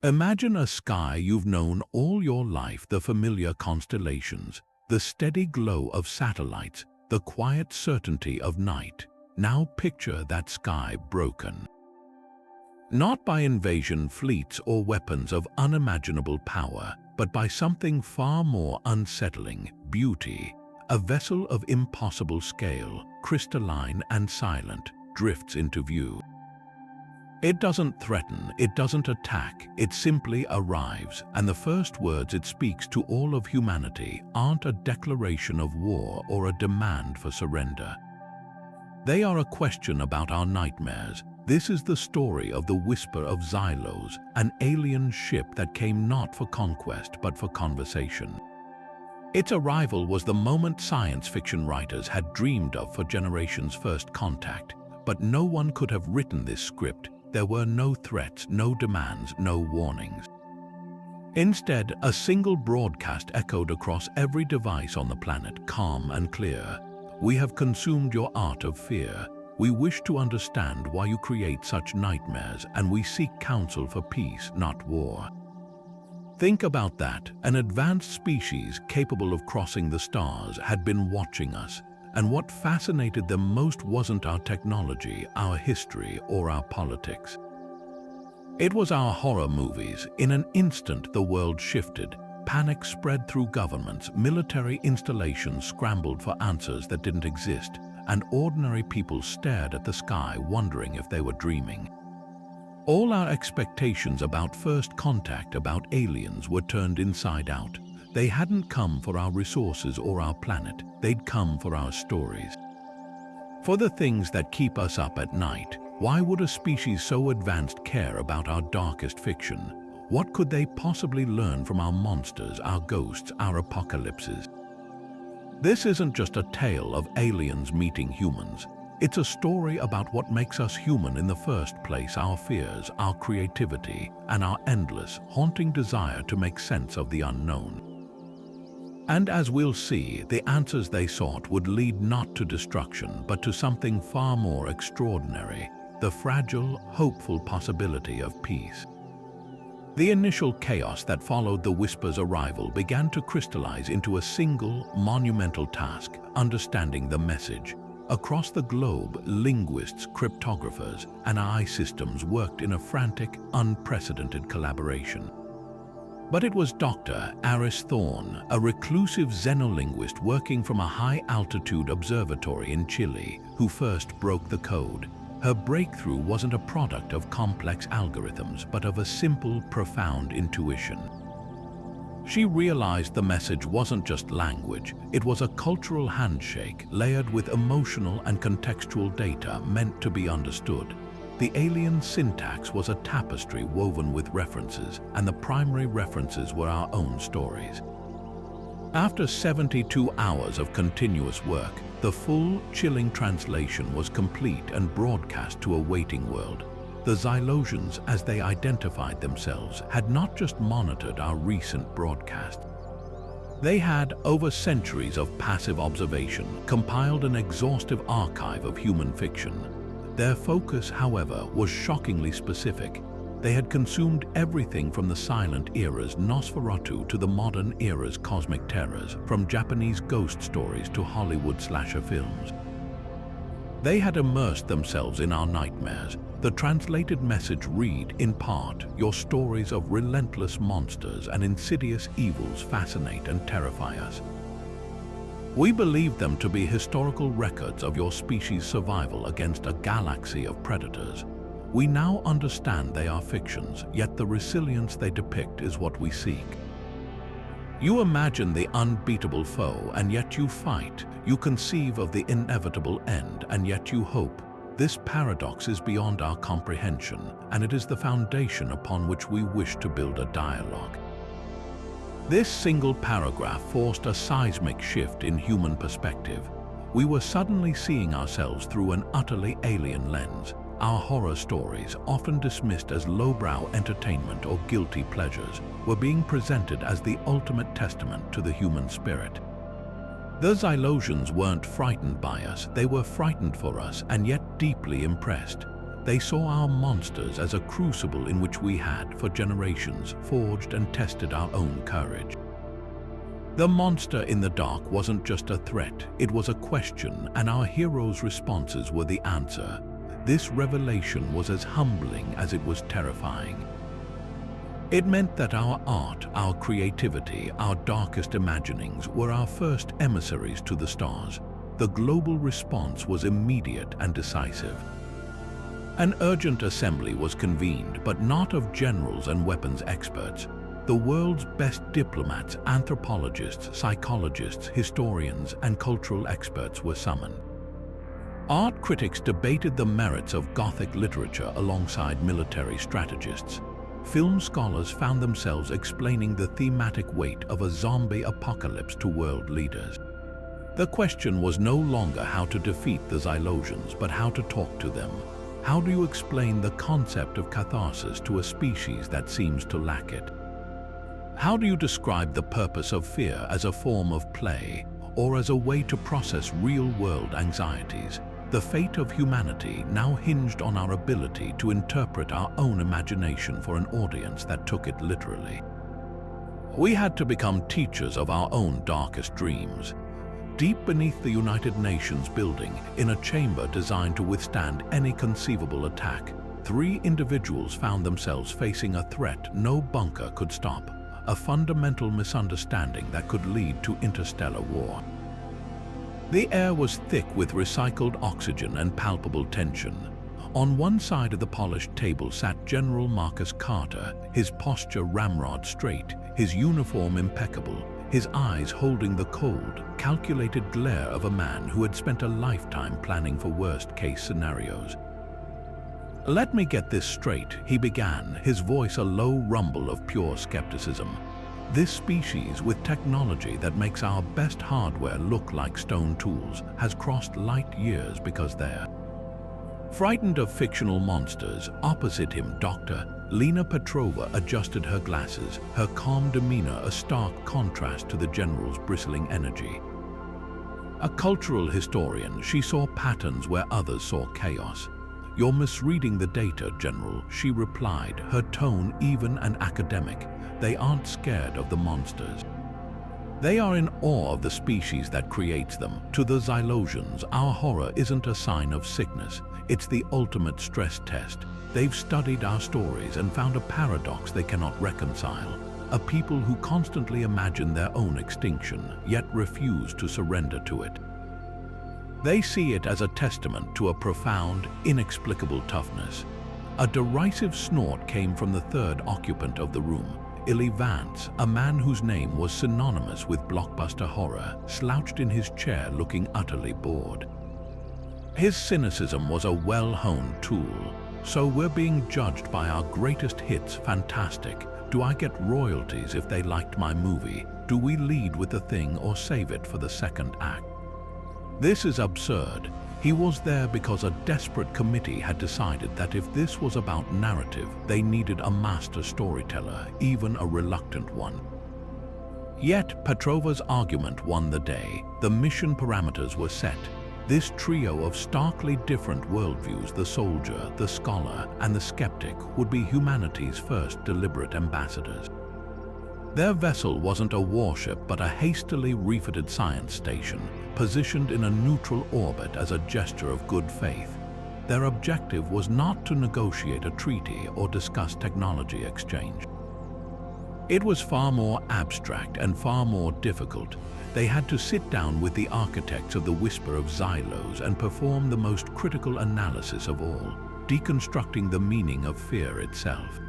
Imagine a sky you've known all your life, the familiar constellations, the steady glow of satellites, the quiet certainty of night. Now picture that sky broken. Not by invasion fleets or weapons of unimaginable power, but by something far more unsettling: beauty. A vessel of impossible scale, crystalline and silent, drifts into view. It doesn't threaten, it doesn't attack, it simply arrives, and the first words it speaks to all of humanity aren't a declaration of war or a demand for surrender. They are a question about our nightmares. This is the story of the Whisper of Xylos, an alien ship that came not for conquest but for conversation. Its arrival was the moment science fiction writers had dreamed of for generations. First contact, but no one could have written this script. There were no threats, no demands, no warnings. Instead, a single broadcast echoed across every device on the planet, calm and clear. "We have consumed your art of fear. We wish to understand why you create such nightmares, and we seek counsel for peace, not war." Think about that. An advanced species capable of crossing the stars had been watching us. And what fascinated them most wasn't our technology, our history, or our politics. It was our horror movies. In an instant, the world shifted. Panic spread through governments, military installations scrambled for answers that didn't exist, and ordinary people stared at the sky wondering if they were dreaming. All our expectations about first contact, about aliens, were turned inside out. They hadn't come for our resources or our planet, they'd come for our stories. For the things that keep us up at night. Why would a species so advanced care about our darkest fiction? What could they possibly learn from our monsters, our ghosts, our apocalypses? This isn't just a tale of aliens meeting humans. It's a story about what makes us human in the first place: our fears, our creativity, and our endless, haunting desire to make sense of the unknown. And as we'll see, the answers they sought would lead not to destruction, but to something far more extraordinary: the fragile, hopeful possibility of peace. The initial chaos that followed the Whisper's arrival began to crystallize into a single, monumental task: understanding the message. Across the globe, linguists, cryptographers, and AI systems worked in a frantic, unprecedented collaboration. But it was Dr. Aris Thorne, a reclusive xenolinguist working from a high-altitude observatory in Chile, who first broke the code. Her breakthrough wasn't a product of complex algorithms, but of a simple, profound intuition. She realized the message wasn't just language, it was a cultural handshake layered with emotional and contextual data meant to be understood. The alien syntax was a tapestry woven with references, and the primary references were our own stories. After 72 hours of continuous work, the full, chilling translation was complete and broadcast to a waiting world. The Xylosians, as they identified themselves, had not just monitored our recent broadcast. They had, over centuries of passive observation, compiled an exhaustive archive of human fiction. Their focus, however, was shockingly specific. They had consumed everything from the silent era's Nosferatu to the modern era's cosmic terrors, from Japanese ghost stories to Hollywood slasher films. They had immersed themselves in our nightmares. The translated message read, in part, "Your stories of relentless monsters and insidious evils fascinate and terrify us. We believe them to be historical records of your species' survival against a galaxy of predators. We now understand they are fictions, yet the resilience they depict is what we seek. You imagine the unbeatable foe, and yet you fight. You conceive of the inevitable end, and yet you hope. This paradox is beyond our comprehension, and it is the foundation upon which we wish to build a dialogue." This single paragraph forced a seismic shift in human perspective. We were suddenly seeing ourselves through an utterly alien lens. Our horror stories, often dismissed as lowbrow entertainment or guilty pleasures, were being presented as the ultimate testament to the human spirit. The Xylosians weren't frightened by us, they were frightened for us and yet deeply impressed. They saw our monsters as a crucible in which we had, for generations, forged and tested our own courage. The monster in the dark wasn't just a threat, it was a question, and our heroes' responses were the answer. This revelation was as humbling as it was terrifying. It meant that our art, our creativity, our darkest imaginings were our first emissaries to the stars. The global response was immediate and decisive. An urgent assembly was convened, but not of generals and weapons experts. The world's best diplomats, anthropologists, psychologists, historians, and cultural experts were summoned. Art critics debated the merits of Gothic literature alongside military strategists. Film scholars found themselves explaining the thematic weight of a zombie apocalypse to world leaders. The question was no longer how to defeat the Xylosians, but how to talk to them. How do you explain the concept of catharsis to a species that seems to lack it? How do you describe the purpose of fear as a form of play, or as a way to process real-world anxieties? The fate of humanity now hinged on our ability to interpret our own imagination for an audience that took it literally. We had to become teachers of our own darkest dreams. Deep beneath the United Nations building, in a chamber designed to withstand any conceivable attack, 3 individuals found themselves facing a threat no bunker could stop, a fundamental misunderstanding that could lead to interstellar war. The air was thick with recycled oxygen and palpable tension. On one side of the polished table sat General Marcus Carter, his posture ramrod straight, his uniform impeccable, his eyes holding the cold, calculated glare of a man who had spent a lifetime planning for worst-case scenarios. "Let me get this straight," he began, his voice a low rumble of pure skepticism. "This species, with technology that makes our best hardware look like stone tools, has crossed light years because they're..." Frightened of fictional monsters, opposite him, Dr. Lena Petrova adjusted her glasses, her calm demeanor a stark contrast to the general's bristling energy. A cultural historian, she saw patterns where others saw chaos. "You're misreading the data, General," she replied, her tone even and academic. "They aren't scared of the monsters. They are in awe of the species that creates them. To the Xylosians, our horror isn't a sign of sickness. It's the ultimate stress test. They've studied our stories and found a paradox they cannot reconcile. A people who constantly imagine their own extinction, yet refuse to surrender to it. They see it as a testament to a profound, inexplicable toughness." A derisive snort came from the third occupant of the room. Illy Vance, a man whose name was synonymous with blockbuster horror, slouched in his chair looking utterly bored. His cynicism was a well-honed tool. "So we're being judged by our greatest hits, fantastic. Do I get royalties if they liked my movie? Do we lead with the thing or save it for the second act? This is absurd." He was there because a desperate committee had decided that if this was about narrative, they needed a master storyteller, even a reluctant one. Yet Petrova's argument won the day. The mission parameters were set. This trio of starkly different worldviews, the soldier, the scholar, and the skeptic, would be humanity's first deliberate ambassadors. Their vessel wasn't a warship, but a hastily refitted science station, positioned in a neutral orbit as a gesture of good faith. Their objective was not to negotiate a treaty or discuss technology exchange. It was far more abstract and far more difficult. They had to sit down with the architects of the Whisper of Xylos and perform the most critical analysis of all, deconstructing the meaning of fear itself.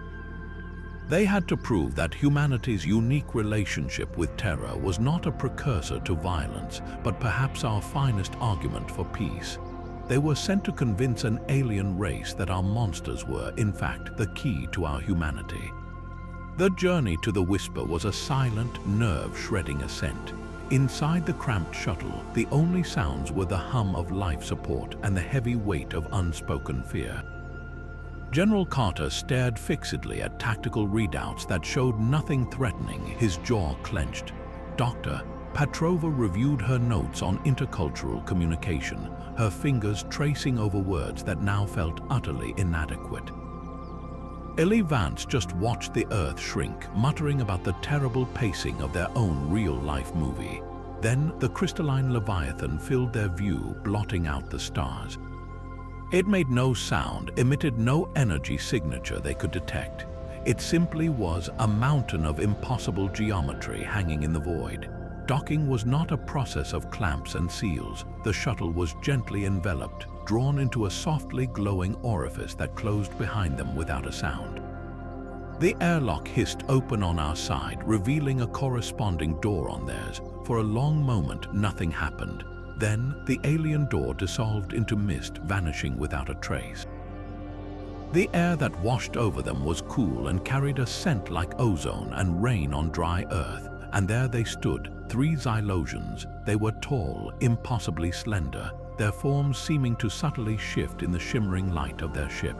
They had to prove that humanity's unique relationship with terror was not a precursor to violence, but perhaps our finest argument for peace. They were sent to convince an alien race that our monsters were, in fact, the key to our humanity. The journey to the Whisper was a silent, nerve-shredding ascent. Inside the cramped shuttle, the only sounds were the hum of life support and the heavy weight of unspoken fear. General Carter stared fixedly at tactical readouts that showed nothing threatening, his jaw clenched. "Doctor, Petrova reviewed her notes on intercultural communication, her fingers tracing over words that now felt utterly inadequate. Ellie Vance just watched the Earth shrink, muttering about the terrible pacing of their own real-life movie. Then the crystalline Leviathan filled their view, blotting out the stars. It made no sound, emitted no energy signature they could detect. It simply was a mountain of impossible geometry hanging in the void. Docking was not a process of clamps and seals. The shuttle was gently enveloped, drawn into a softly glowing orifice that closed behind them without a sound. The airlock hissed open on our side, revealing a corresponding door on theirs. For a long moment, nothing happened. Then, the alien door dissolved into mist, vanishing without a trace. The air that washed over them was cool and carried a scent like ozone and rain on dry earth. And there they stood, 3 Xylosians. They were tall, impossibly slender, their forms seeming to subtly shift in the shimmering light of their ship.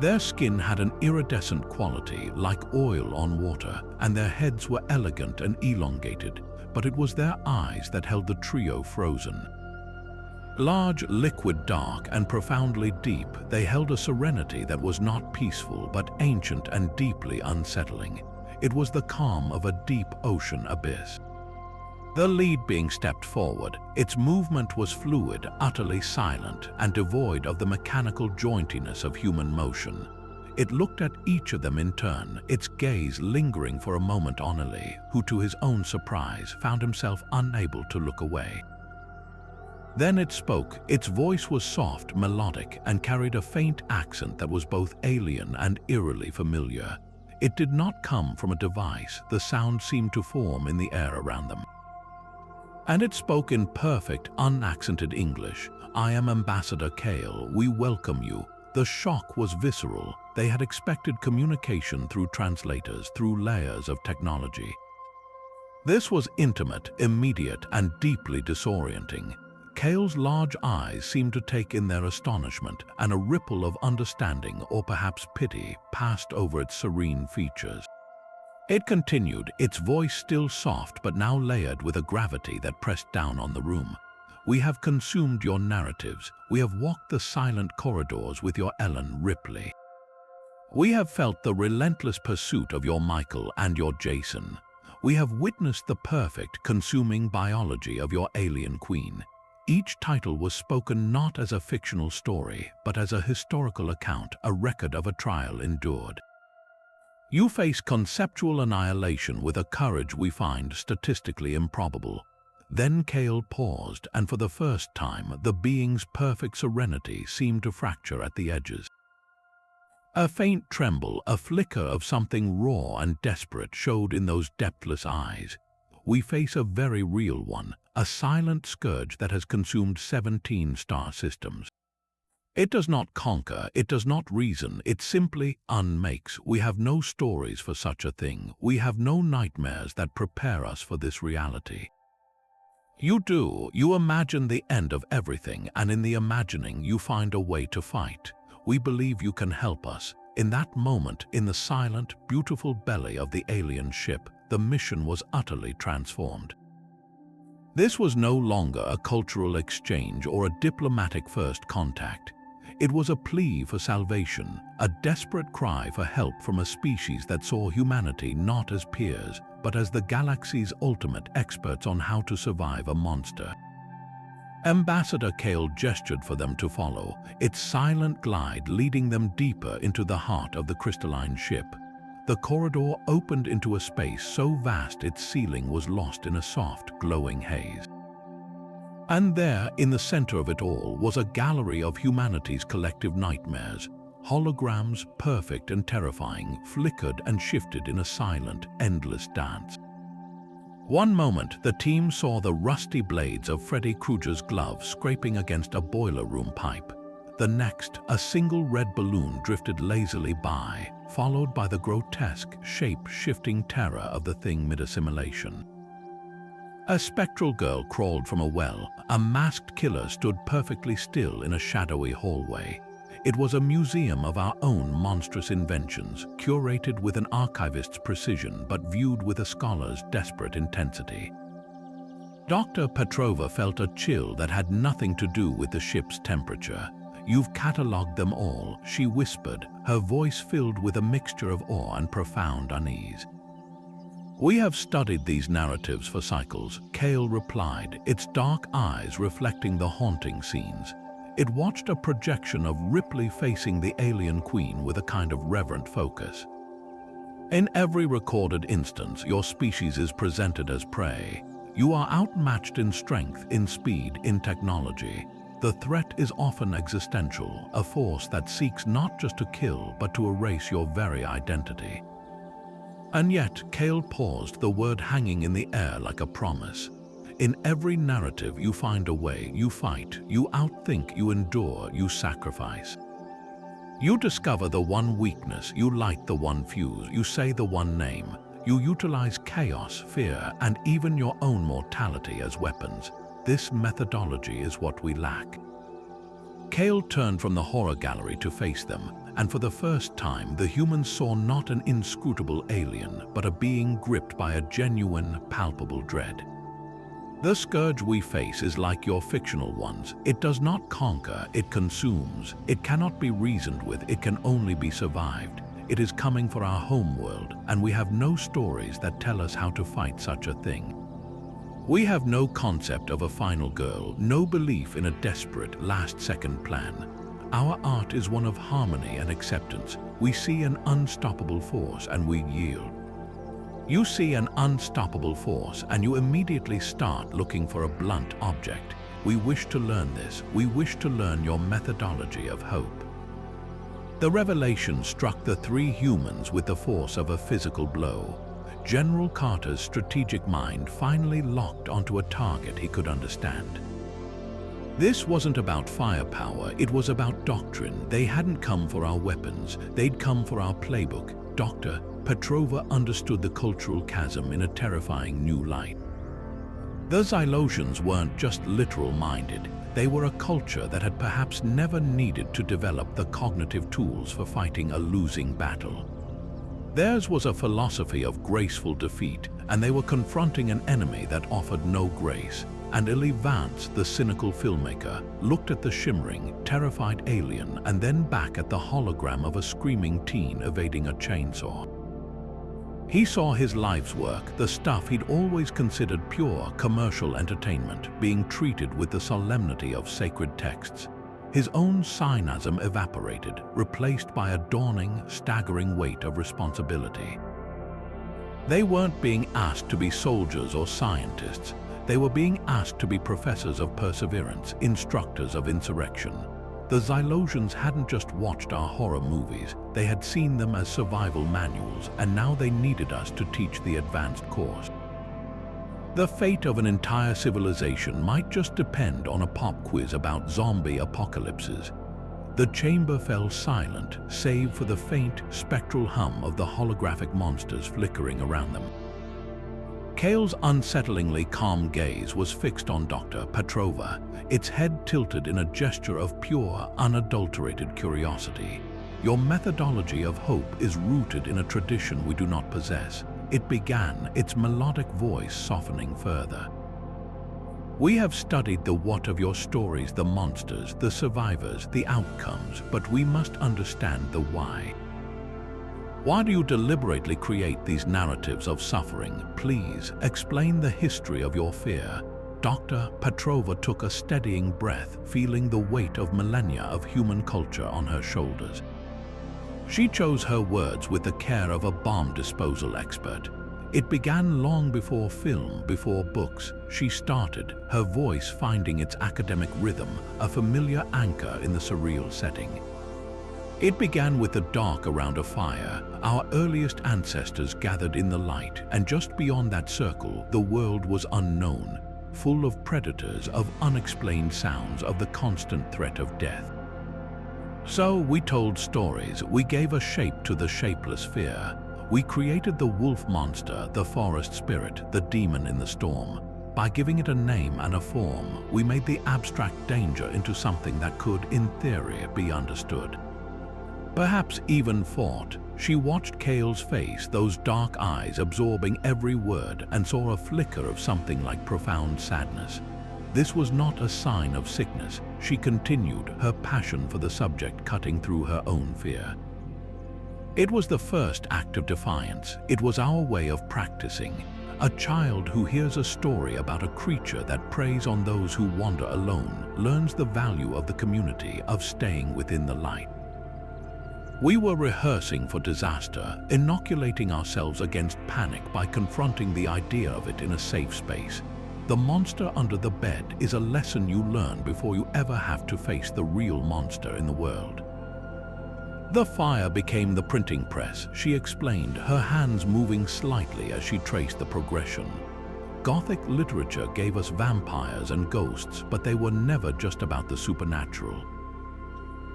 Their skin had an iridescent quality, like oil on water, and their heads were elegant and elongated, but it was their eyes that held the trio frozen. Large, liquid, dark, and profoundly deep, they held a serenity that was not peaceful but ancient and deeply unsettling. It was the calm of a deep ocean abyss. The lead being stepped forward, its movement was fluid, utterly silent, and devoid of the mechanical jointiness of human motion. It looked at each of them in turn, its gaze lingering for a moment on Ellie, who to his own surprise found himself unable to look away. Then it spoke. Its voice was soft, melodic, and carried a faint accent that was both alien and eerily familiar. It did not come from a device. The sound seemed to form in the air around them. And it spoke in perfect, unaccented English. "I am Ambassador Kale. We welcome you." The shock was visceral. They had expected communication through translators, through layers of technology. This was intimate, immediate, and deeply disorienting. Kale's large eyes seemed to take in their astonishment, and a ripple of understanding, or perhaps pity, passed over its serene features. It continued, its voice still soft but now layered with a gravity that pressed down on the room. "We have consumed your narratives. We have walked the silent corridors with your Ellen Ripley. We have felt the relentless pursuit of your Michael and your Jason. We have witnessed the perfect, consuming biology of your alien queen." Each title was spoken not as a fictional story, but as a historical account, a record of a trial endured. You face conceptual annihilation with a courage we find statistically improbable. Then Kale paused, and for the first time, the being's perfect serenity seemed to fracture at the edges. A faint tremble, a flicker of something raw and desperate showed in those depthless eyes. We face a very real one, a silent scourge that has consumed 17 star systems. It does not conquer, it does not reason, it simply unmakes. We have no stories for such a thing. We have no nightmares that prepare us for this reality. You do. You imagine the end of everything, and in the imagining you find a way to fight. We believe you can help us. In that moment, in the silent, beautiful belly of the alien ship, the mission was utterly transformed. This was no longer a cultural exchange or a diplomatic first contact. It was a plea for salvation, a desperate cry for help from a species that saw humanity not as peers, but as the galaxy's ultimate experts on how to survive a monster. Ambassador Kale gestured for them to follow, its silent glide leading them deeper into the heart of the crystalline ship. The corridor opened into a space so vast its ceiling was lost in a soft, glowing haze. And there, in the center of it all, was a gallery of humanity's collective nightmares. Holograms, perfect and terrifying, flickered and shifted in a silent, endless dance. One moment, the team saw the rusty blades of Freddy Krueger's glove scraping against a boiler room pipe. The next, a single red balloon drifted lazily by, followed by the grotesque, shape-shifting terror of the thing mid-assimilation. A spectral girl crawled from a well. A masked killer stood perfectly still in a shadowy hallway. It was a museum of our own monstrous inventions, curated with an archivist's precision but viewed with a scholar's desperate intensity. Dr. Petrova felt a chill that had nothing to do with the ship's temperature. "You've catalogued them all," she whispered, her voice filled with a mixture of awe and profound unease. "We have studied these narratives for cycles," Kale replied, its dark eyes reflecting the haunting scenes. It watched a projection of Ripley facing the alien queen with a kind of reverent focus. "In every recorded instance, your species is presented as prey. You are outmatched in strength, in speed, in technology. The threat is often existential, a force that seeks not just to kill, but to erase your very identity." And yet, Kale paused, the word hanging in the air like a promise. "In every narrative you find a way, you fight, you outthink, you endure, you sacrifice. You discover the one weakness, you light the one fuse, you say the one name. You utilize chaos, fear, and even your own mortality as weapons. This methodology is what we lack." Kale turned from the horror gallery to face them, and for the first time the humans saw not an inscrutable alien, but a being gripped by a genuine, palpable dread. "The scourge we face is like your fictional ones. It does not conquer, it consumes. It cannot be reasoned with, it can only be survived. It is coming for our homeworld, and we have no stories that tell us how to fight such a thing. We have no concept of a final girl, no belief in a desperate, last-second plan. Our art is one of harmony and acceptance. We see an unstoppable force and we yield. You see an unstoppable force and you immediately start looking for a blunt object. We wish to learn this. We wish to learn your methodology of hope." The revelation struck the three humans with the force of a physical blow. General Carter's strategic mind finally locked onto a target he could understand. This wasn't about firepower, it was about doctrine. They hadn't come for our weapons, they'd come for our playbook. Dr. Petrova understood the cultural chasm in a terrifying new light. The Xylosians weren't just literal-minded. They were a culture that had perhaps never needed to develop the cognitive tools for fighting a losing battle. Theirs was a philosophy of graceful defeat, and they were confronting an enemy that offered no grace. And Eli Vance, the cynical filmmaker, looked at the shimmering, terrified alien and then back at the hologram of a screaming teen evading a chainsaw. He saw his life's work, the stuff he'd always considered pure commercial entertainment, being treated with the solemnity of sacred texts. His own cynicism evaporated, replaced by a dawning, staggering weight of responsibility. They weren't being asked to be soldiers or scientists. They were being asked to be professors of perseverance, instructors of insurrection. The Xylosians hadn't just watched our horror movies, they had seen them as survival manuals, and now they needed us to teach the advanced course. The fate of an entire civilization might just depend on a pop quiz about zombie apocalypses. The chamber fell silent, save for the faint, spectral hum of the holographic monsters flickering around them. Kale's unsettlingly calm gaze was fixed on Dr. Petrova, its head tilted in a gesture of pure, unadulterated curiosity. "Your methodology of hope is rooted in a tradition we do not possess," it began, its melodic voice softening further. "We have studied the what of your stories, the monsters, the survivors, the outcomes, but we must understand the why. Why do you deliberately create these narratives of suffering? Please, explain the history of your fear." Dr. Petrova took a steadying breath, feeling the weight of millennia of human culture on her shoulders. She chose her words with the care of a bomb disposal expert. It began long before film, before books. She started, her voice finding its academic rhythm, a familiar anchor in the surreal setting. It began with the dark around a fire. Our earliest ancestors gathered in the light, and just beyond that circle, the world was unknown, full of predators, of unexplained sounds, of the constant threat of death. So we told stories, we gave a shape to the shapeless fear. We created the wolf monster, the forest spirit, the demon in the storm. By giving it a name and a form, we made the abstract danger into something that could, in theory, be understood. Perhaps even fought. She watched Kale's face, those dark eyes absorbing every word, and saw a flicker of something like profound sadness. This was not a sign of sickness. She continued, her passion for the subject cutting through her own fear. It was the first act of defiance. It was our way of practicing. A child who hears a story about a creature that preys on those who wander alone learns the value of the community, of staying within the light. We were rehearsing for disaster, inoculating ourselves against panic by confronting the idea of it in a safe space. The monster under the bed is a lesson you learn before you ever have to face the real monster in the world. The fire became the printing press, she explained, her hands moving slightly as she traced the progression. Gothic literature gave us vampires and ghosts, but they were never just about the supernatural.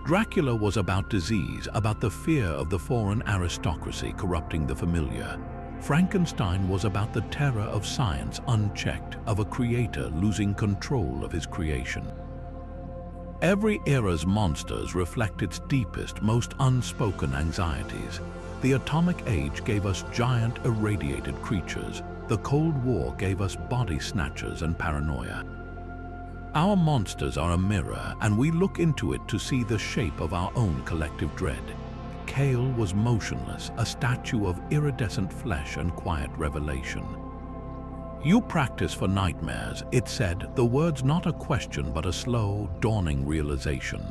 Dracula was about disease, about the fear of the foreign aristocracy corrupting the familiar. Frankenstein was about the terror of science unchecked, of a creator losing control of his creation. Every era's monsters reflect its deepest, most unspoken anxieties. The Atomic Age gave us giant, irradiated creatures. The Cold War gave us body snatchers and paranoia. Our monsters are a mirror, and we look into it to see the shape of our own collective dread. Kale was motionless, a statue of iridescent flesh and quiet revelation. "You practice for nightmares," it said, the words not a question but a slow, dawning realization.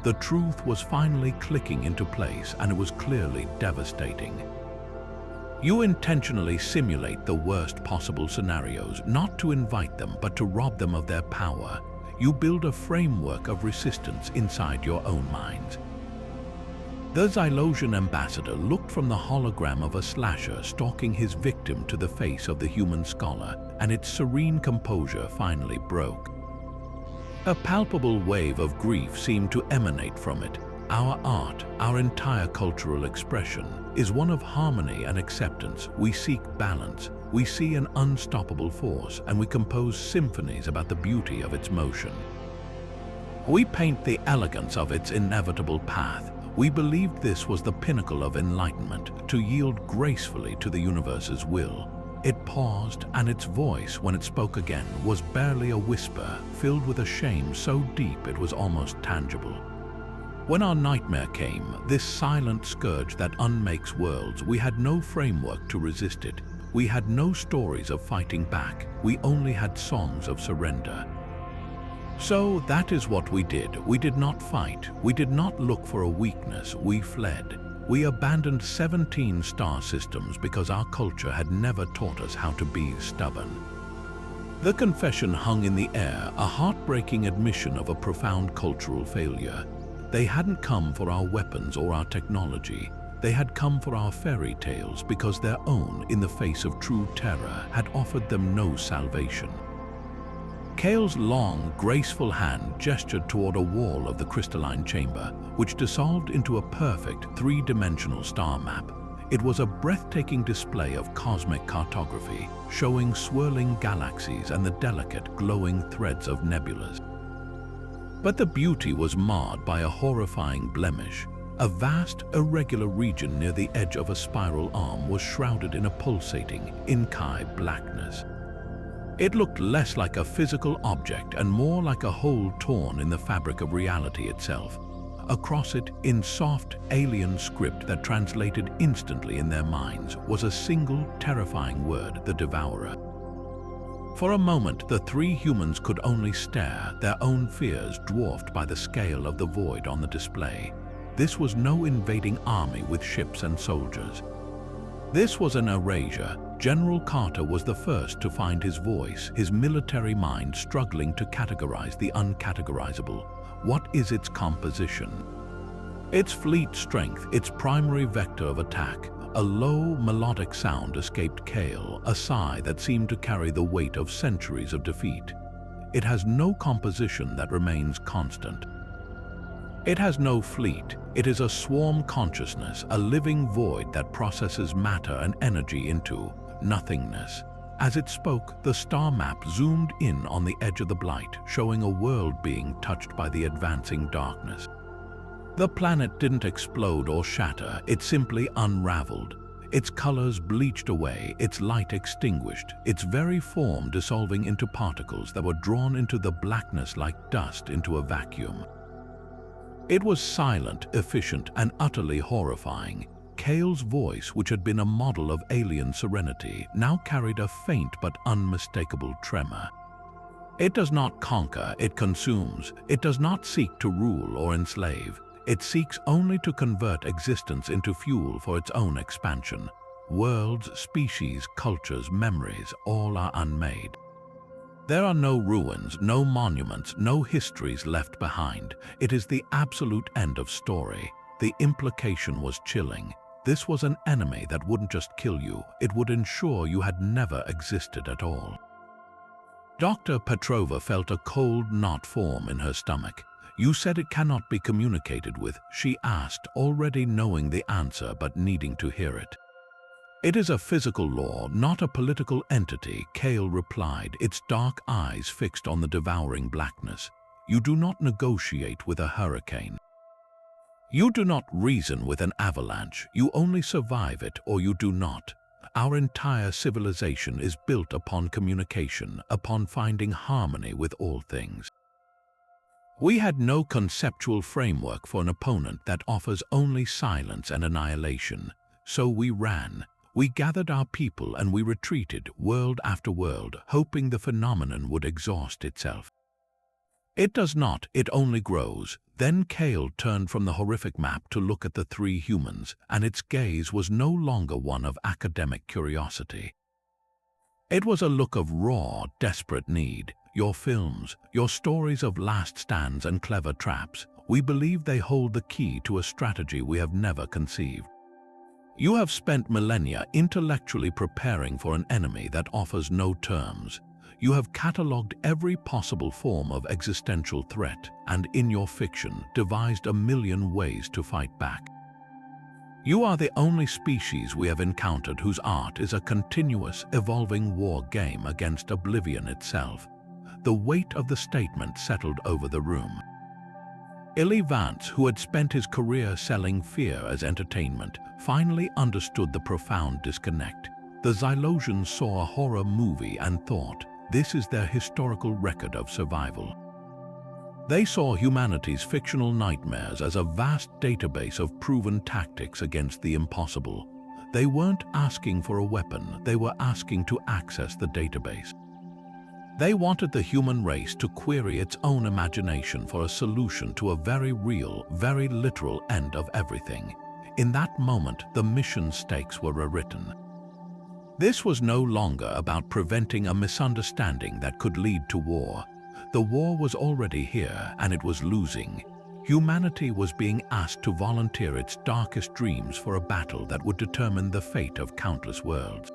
The truth was finally clicking into place, and it was clearly devastating. "You intentionally simulate the worst possible scenarios, not to invite them, but to rob them of their power. You build a framework of resistance inside your own minds." The Xylosian ambassador looked from the hologram of a slasher stalking his victim to the face of the human scholar, and its serene composure finally broke. A palpable wave of grief seemed to emanate from it. Our art, our entire cultural expression, is one of harmony and acceptance. We seek balance. We see an unstoppable force, and we compose symphonies about the beauty of its motion. We paint the elegance of its inevitable path. We believed this was the pinnacle of enlightenment, to yield gracefully to the universe's will. It paused, and its voice, when it spoke again, was barely a whisper, filled with a shame so deep it was almost tangible. When our nightmare came, this silent scourge that unmakes worlds, we had no framework to resist it. We had no stories of fighting back. We only had songs of surrender. So that is what we did. We did not fight. We did not look for a weakness. We fled. We abandoned 17 star systems because our culture had never taught us how to be stubborn. The confession hung in the air, a heartbreaking admission of a profound cultural failure. They hadn't come for our weapons or our technology. They had come for our fairy tales because their own, in the face of true terror, had offered them no salvation. Kale's long, graceful hand gestured toward a wall of the crystalline chamber, which dissolved into a perfect three-dimensional star map. It was a breathtaking display of cosmic cartography, showing swirling galaxies and the delicate, glowing threads of nebulas. But the beauty was marred by a horrifying blemish. A vast, irregular region near the edge of a spiral arm was shrouded in a pulsating, inky blackness. It looked less like a physical object and more like a hole torn in the fabric of reality itself. Across it, in soft, alien script that translated instantly in their minds, was a single, terrifying word: the Devourer. For a moment, the three humans could only stare, their own fears dwarfed by the scale of the void on the display. This was no invading army with ships and soldiers. This was an erasure. General Carter was the first to find his voice, his military mind struggling to categorize the uncategorizable. What is its composition? Its fleet strength, its primary vector of attack. A low, melodic sound escaped Kale, a sigh that seemed to carry the weight of centuries of defeat. It has no composition that remains constant. It has no fleet. It is a swarm consciousness, a living void that processes matter and energy into nothingness. As it spoke, the star map zoomed in on the edge of the blight, showing a world being touched by the advancing darkness. The planet didn't explode or shatter, it simply unraveled. Its colors bleached away, its light extinguished, its very form dissolving into particles that were drawn into the blackness like dust into a vacuum. It was silent, efficient, and utterly horrifying. Kale's voice, which had been a model of alien serenity, now carried a faint but unmistakable tremor. It does not conquer, it consumes. It does not seek to rule or enslave. It seeks only to convert existence into fuel for its own expansion. Worlds, species, cultures, memories, all are unmade. There are no ruins, no monuments, no histories left behind. It is the absolute end of story. The implication was chilling. This was an enemy that wouldn't just kill you, it would ensure you had never existed at all. Dr. Petrova felt a cold knot form in her stomach. "You said it cannot be communicated with," she asked, already knowing the answer but needing to hear it. "It is a physical law, not a political entity," Kale replied, its dark eyes fixed on the devouring blackness. "You do not negotiate with a hurricane. You do not reason with an avalanche. You only survive it, or you do not. Our entire civilization is built upon communication, upon finding harmony with all things. We had no conceptual framework for an opponent that offers only silence and annihilation. So we ran. We gathered our people and we retreated, world after world, hoping the phenomenon would exhaust itself. It does not, it only grows." Then Kale turned from the horrific map to look at the three humans, and its gaze was no longer one of academic curiosity. It was a look of raw, desperate need. "Your films, your stories of last stands and clever traps, we believe they hold the key to a strategy we have never conceived. You have spent millennia intellectually preparing for an enemy that offers no terms. You have catalogued every possible form of existential threat and, in your fiction, devised a million ways to fight back. You are the only species we have encountered whose art is a continuous, evolving war game against oblivion itself." The weight of the statement settled over the room. Illy Vance, who had spent his career selling fear as entertainment, finally understood the profound disconnect. The Xylosians saw a horror movie and thought, this is their historical record of survival. They saw humanity's fictional nightmares as a vast database of proven tactics against the impossible. They weren't asking for a weapon, they were asking to access the database. They wanted the human race to query its own imagination for a solution to a very real, very literal end of everything. In that moment, the mission stakes were rewritten. This was no longer about preventing a misunderstanding that could lead to war. The war was already here, and it was losing. Humanity was being asked to volunteer its darkest dreams for a battle that would determine the fate of countless worlds.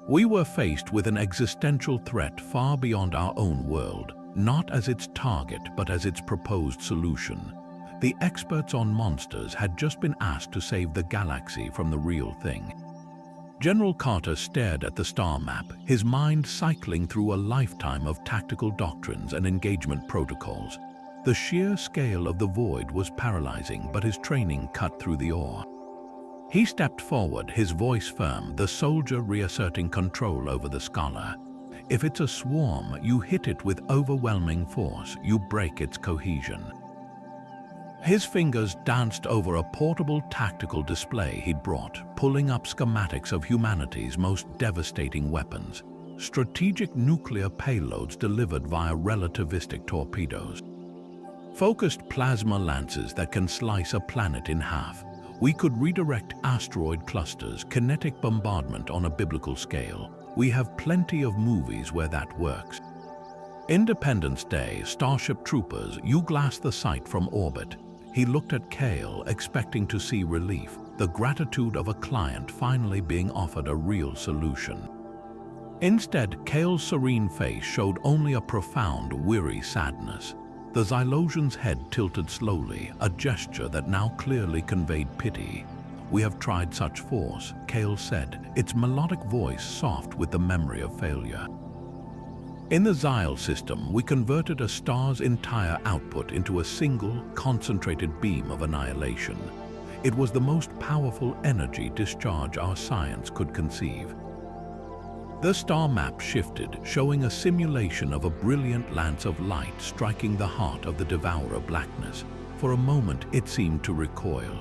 We were faced with an existential threat far beyond our own world, not as its target but as its proposed solution. The experts on monsters had just been asked to save the galaxy from the real thing. General Carter stared at the star map, his mind cycling through a lifetime of tactical doctrines and engagement protocols. The sheer scale of the void was paralyzing, but his training cut through the awe. He stepped forward, his voice firm, the soldier reasserting control over the scholar. If it's a swarm, you hit it with overwhelming force, you break its cohesion. His fingers danced over a portable tactical display he'd brought, pulling up schematics of humanity's most devastating weapons. Strategic nuclear payloads delivered via relativistic torpedoes. Focused plasma lances that can slice a planet in half. We could redirect asteroid clusters, kinetic bombardment on a biblical scale. We have plenty of movies where that works. Independence Day, Starship Troopers, you glass the site from orbit. He looked at Kale, expecting to see relief, the gratitude of a client finally being offered a real solution. Instead, Kale's serene face showed only a profound, weary sadness. The Xylosian's head tilted slowly, a gesture that now clearly conveyed pity. "We have tried such force," Kale said, its melodic voice soft with the memory of failure. In the Xyl system, we converted a star's entire output into a single, concentrated beam of annihilation. It was the most powerful energy discharge our science could conceive. The star map shifted, showing a simulation of a brilliant lance of light striking the heart of the Devourer blackness. For a moment, it seemed to recoil.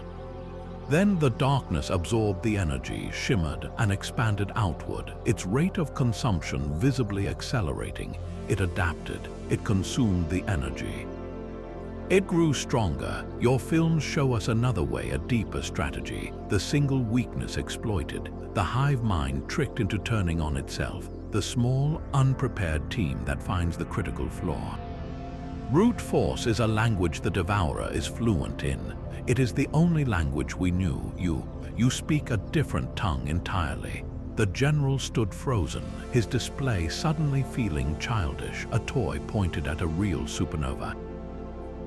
Then the darkness absorbed the energy, shimmered, and expanded outward, its rate of consumption visibly accelerating. It adapted. It consumed the energy. It grew stronger. Your films show us another way, a deeper strategy. The single weakness exploited. The hive mind tricked into turning on itself. The small, unprepared team that finds the critical flaw. Brute force is a language the Devourer is fluent in. It is the only language we knew. You speak a different tongue entirely. The general stood frozen, his display suddenly feeling childish, a toy pointed at a real supernova.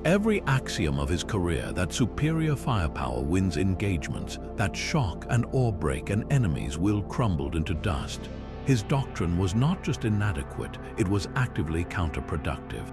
Every axiom of his career, that superior firepower wins engagements, that shock and awe break an enemy's will, crumbled into dust. His doctrine was not just inadequate, it was actively counterproductive.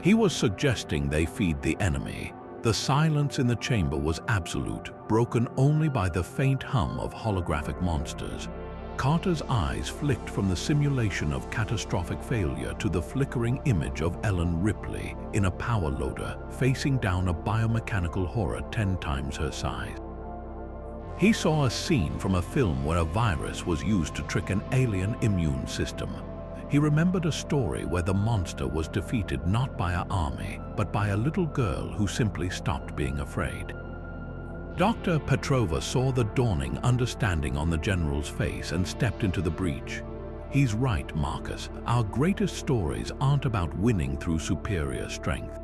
He was suggesting they feed the enemy. The silence in the chamber was absolute, broken only by the faint hum of holographic monsters. Carter's eyes flicked from the simulation of catastrophic failure to the flickering image of Ellen Ripley in a power loader, facing down a biomechanical horror 10 times her size. He saw a scene from a film where a virus was used to trick an alien immune system. He remembered a story where the monster was defeated not by an army, but by a little girl who simply stopped being afraid. Dr. Petrova saw the dawning understanding on the general's face and stepped into the breach. He's right, Marcus. Our greatest stories aren't about winning through superior strength.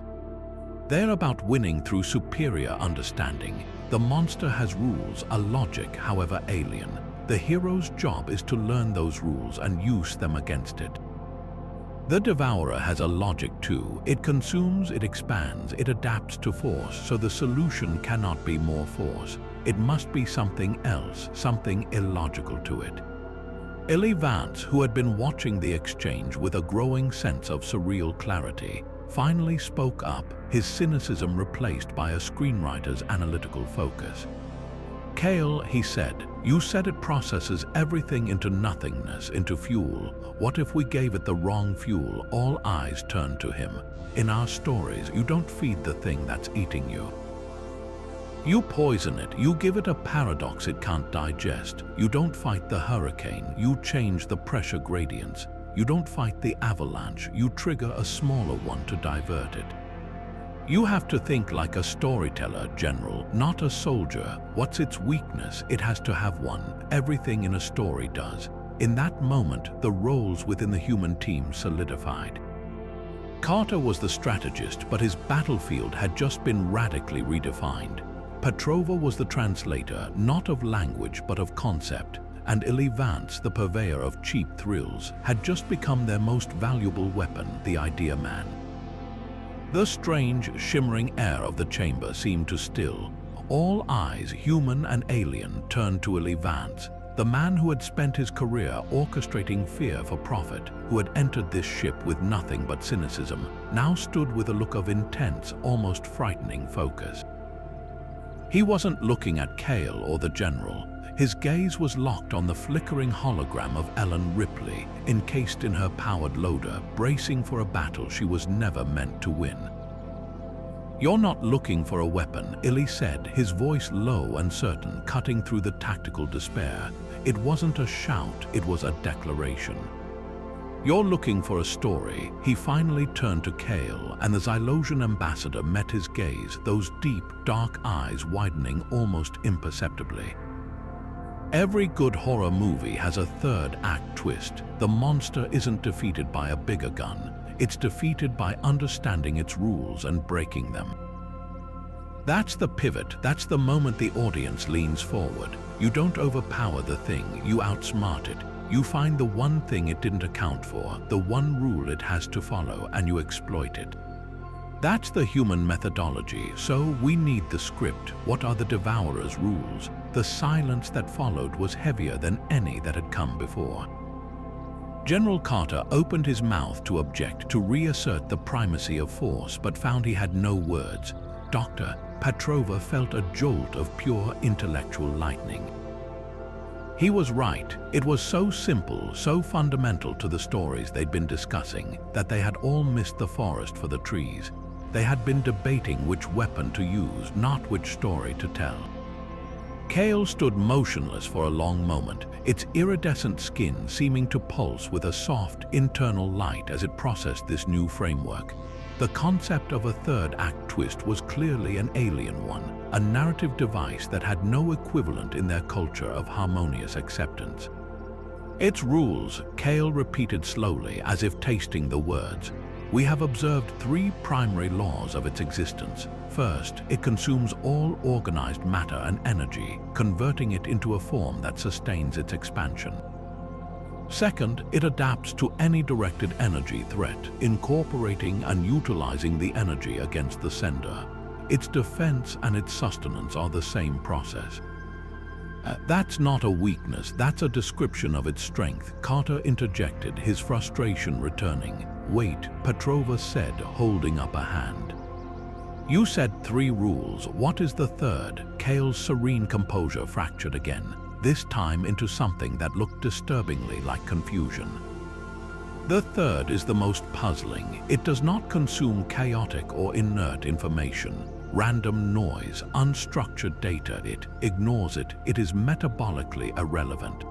They're about winning through superior understanding. The monster has rules, a logic, however alien. The hero's job is to learn those rules and use them against it. The Devourer has a logic too. It consumes, it expands, it adapts to force, so the solution cannot be more force. It must be something else, something illogical to it. Illy Vance, who had been watching the exchange with a growing sense of surreal clarity, finally spoke up, his cynicism replaced by a screenwriter's analytical focus. "Kale," he said, "you said it processes everything into nothingness, into fuel. What if we gave it the wrong fuel?" All eyes turned to him. "In our stories, you don't feed the thing that's eating you. You poison it, you give it a paradox it can't digest. You don't fight the hurricane, you change the pressure gradients. You don't fight the avalanche, you trigger a smaller one to divert it. You have to think like a storyteller, General, not a soldier. What's its weakness? It has to have one. Everything in a story does." In that moment, the roles within the human team solidified. Carter was the strategist, but his battlefield had just been radically redefined. Petrova was the translator, not of language but of concept, and Illy Vance, the purveyor of cheap thrills, had just become their most valuable weapon, the idea man. The strange, shimmering air of the chamber seemed to still. All eyes, human and alien, turned to Illy Vance, the man who had spent his career orchestrating fear for profit, who had entered this ship with nothing but cynicism, now stood with a look of intense, almost frightening focus. He wasn't looking at Kale or the general. His gaze was locked on the flickering hologram of Ellen Ripley, encased in her powered loader, bracing for a battle she was never meant to win. "You're not looking for a weapon," Illy said, his voice low and certain, cutting through the tactical despair. It wasn't a shout, it was a declaration. "You're looking for a story." He finally turned to Kale, and the Xylosian ambassador met his gaze, those deep, dark eyes widening almost imperceptibly. Every good horror movie has a third act twist. The monster isn't defeated by a bigger gun. It's defeated by understanding its rules and breaking them. That's the pivot. That's the moment the audience leans forward. You don't overpower the thing, you outsmart it. You find the one thing it didn't account for, the one rule it has to follow, and you exploit it. That's the human methodology, so we need the script. What are the Devourer's rules? The silence that followed was heavier than any that had come before. General Carter opened his mouth to object, to reassert the primacy of force, but found he had no words. Dr. Petrova felt a jolt of pure intellectual lightning. He was right. It was so simple, so fundamental to the stories they'd been discussing, that they had all missed the forest for the trees. They had been debating which weapon to use, not which story to tell. Kale stood motionless for a long moment, its iridescent skin seeming to pulse with a soft, internal light as it processed this new framework. The concept of a third-act twist was clearly an alien one, a narrative device that had no equivalent in their culture of harmonious acceptance. Its rules, Kale repeated slowly, as if tasting the words. We have observed three primary laws of its existence. First, it consumes all organized matter and energy, converting it into a form that sustains its expansion. Second, it adapts to any directed energy threat, incorporating and utilizing the energy against the sender. Its defense and its sustenance are the same process. That's not a weakness, that's a description of its strength, Carter interjected, his frustration returning. Wait, Petrova said, holding up a hand. You said three rules. What is the third? Kale's serene composure fractured again, this time into something that looked disturbingly like confusion. The third is the most puzzling. It does not consume chaotic or inert information, random noise, unstructured data. It ignores it. It is metabolically irrelevant.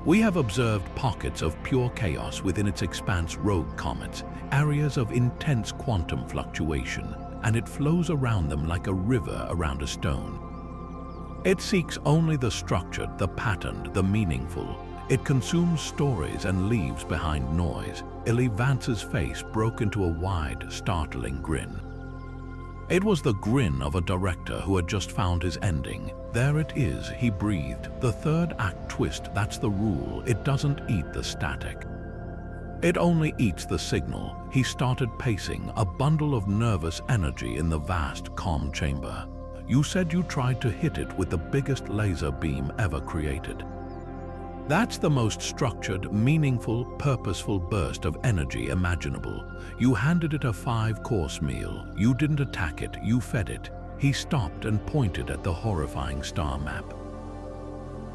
We have observed pockets of pure chaos within its expanse, rogue comets, areas of intense quantum fluctuation, and it flows around them like a river around a stone. It seeks only the structured, the patterned, the meaningful. It consumes stories and leaves behind noise. Illy Vance's face broke into a wide, startling grin. It was the grin of a director who had just found his ending. There it is, he breathed. The third act twist, that's the rule. It doesn't eat the static. It only eats the signal. He started pacing, a bundle of nervous energy in the vast comm chamber. You said you tried to hit it with the biggest laser beam ever created. That's the most structured, meaningful, purposeful burst of energy imaginable. You handed it a 5-course meal. You didn't attack it, you fed it. He stopped and pointed at the horrifying star map.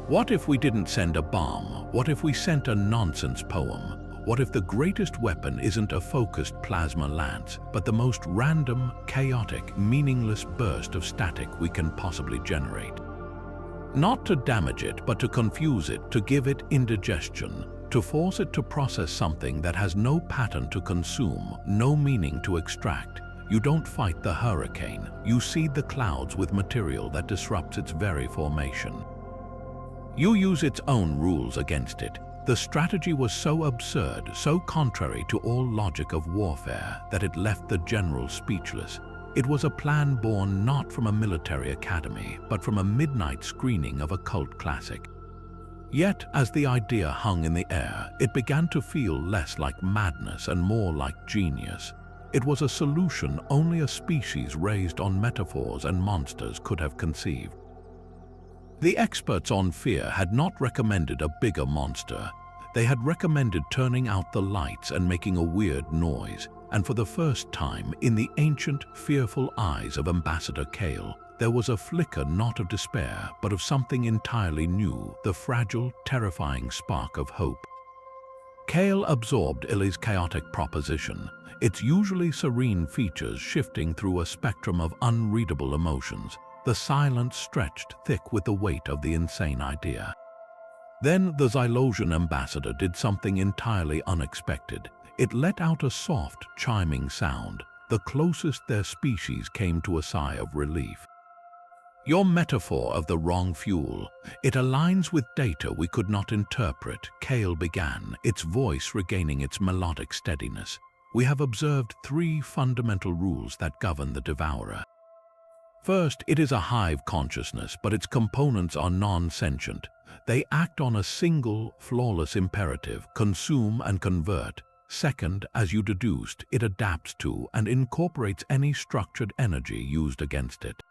What if we didn't send a bomb? What if we sent a nonsense poem? What if the greatest weapon isn't a focused plasma lance, but the most random, chaotic, meaningless burst of static we can possibly generate? Not to damage it, but to confuse it, to give it indigestion, to force it to process something that has no pattern to consume, no meaning to extract. You don't fight the hurricane, you seed the clouds with material that disrupts its very formation. You use its own rules against it. The strategy was so absurd, so contrary to all logic of warfare, that it left the general speechless. It was a plan born not from a military academy, but from a midnight screening of a cult classic. Yet, as the idea hung in the air, it began to feel less like madness and more like genius. It was a solution only a species raised on metaphors and monsters could have conceived. The experts on fear had not recommended a bigger monster. They had recommended turning out the lights and making a weird noise. And for the first time, in the ancient, fearful eyes of Ambassador Kale, there was a flicker not of despair, but of something entirely new, the fragile, terrifying spark of hope. Kale absorbed Illy's chaotic proposition, its usually serene features shifting through a spectrum of unreadable emotions, the silence stretched thick with the weight of the insane idea. Then the Xylosian ambassador did something entirely unexpected. It let out a soft, chiming sound, the closest their species came to a sigh of relief. Your metaphor of the wrong fuel, it aligns with data we could not interpret, Kale began, its voice regaining its melodic steadiness. We have observed three fundamental rules that govern the Devourer. First, it is a hive consciousness, but its components are non-sentient. They act on a single, flawless imperative, consume and convert. Second, as you deduced, it adapts to and incorporates any structured energy used against it.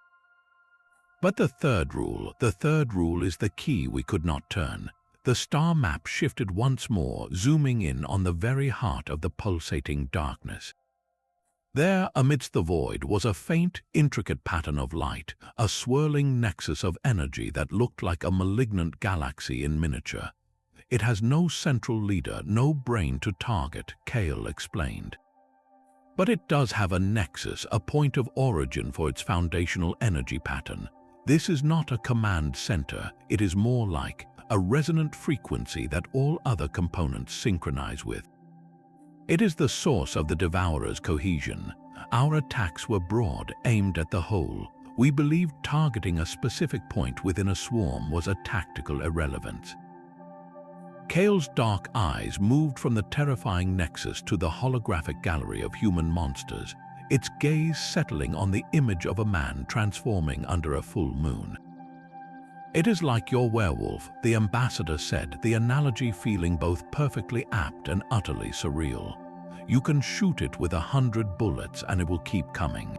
But the third rule is the key we could not turn. the star map shifted once more, zooming in on the very heart of the pulsating darkness. There, amidst the void, was a faint, intricate pattern of light, a swirling nexus of energy that looked like a malignant galaxy in miniature. It has no central leader, no brain to target, Kale explained. But it does have a nexus, a point of origin for its foundational energy pattern. This is not a command center, it is more like a resonant frequency that all other components synchronize with. It is the source of the Devourer's cohesion. Our attacks were broad, aimed at the whole. We believed targeting a specific point within a swarm was a tactical irrelevance. Kale's dark eyes moved from the terrifying nexus to the holographic gallery of human monsters, its gaze settling on the image of a man transforming under a full moon. "It is like your werewolf," the ambassador said, the analogy feeling both perfectly apt and utterly surreal. "You can shoot it with 100 bullets and it will keep coming.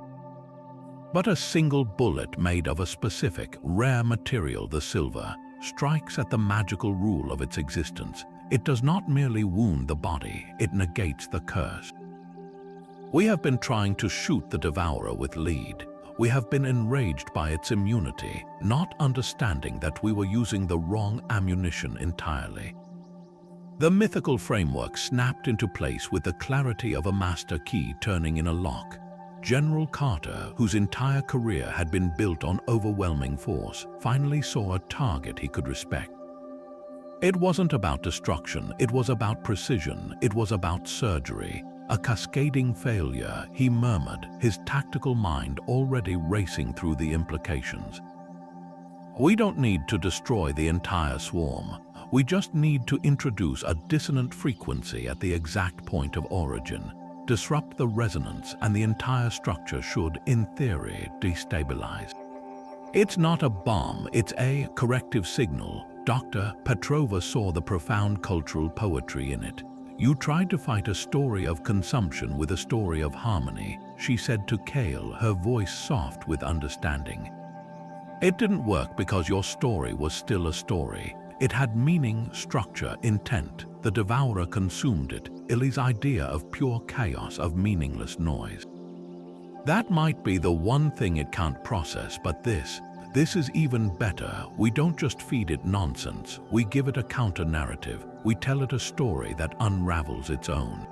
But a single bullet made of a specific, rare material, the silver, strikes at the magical rule of its existence. It does not merely wound the body, it negates the curse. We have been trying to shoot the Devourer with lead. We have been enraged by its immunity, not understanding that we were using the wrong ammunition entirely." The mythical framework snapped into place with the clarity of a master key turning in a lock. General Carter, whose entire career had been built on overwhelming force, finally saw a target he could respect. It wasn't about destruction, it was about precision, it was about surgery. A cascading failure, he murmured, his tactical mind already racing through the implications. "We don't need to destroy the entire swarm. We just need to introduce a dissonant frequency at the exact point of origin. Disrupt the resonance and the entire structure should, in theory, destabilize. It's not a bomb, it's a corrective signal." Dr. Petrova saw the profound cultural poetry in it. "You tried to fight a story of consumption with a story of harmony," she said to Kale, her voice soft with understanding. "It didn't work because your story was still a story. It had meaning, structure, intent. The Devourer consumed it, Illy's idea of pure chaos, of meaningless noise. That might be the one thing it can't process, but this is even better. We don't just feed it nonsense, we give it a counter-narrative. We tell it a story that unravels its own.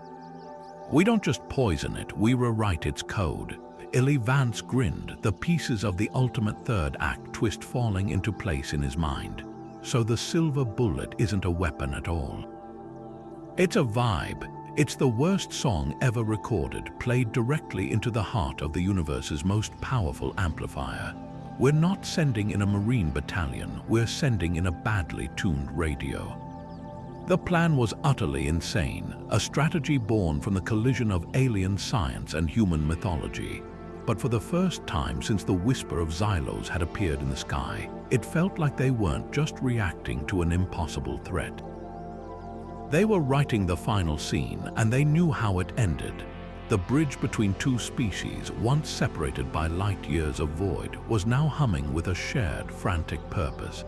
We don't just poison it, we rewrite its code." Illy Vance grinned, the pieces of the ultimate third act twist falling into place in his mind. "So the silver bullet isn't a weapon at all. It's a vibe. It's the worst song ever recorded, played directly into the heart of the universe's most powerful amplifier. We're not sending in a Marine battalion, we're sending in a badly tuned radio." The plan was utterly insane, a strategy born from the collision of alien science and human mythology. But for the first time since the Whisper of Xylos had appeared in the sky, it felt like they weren't just reacting to an impossible threat. They were writing the final scene, and they knew how it ended. The bridge between two species, once separated by light years of void, was now humming with a shared, frantic purpose.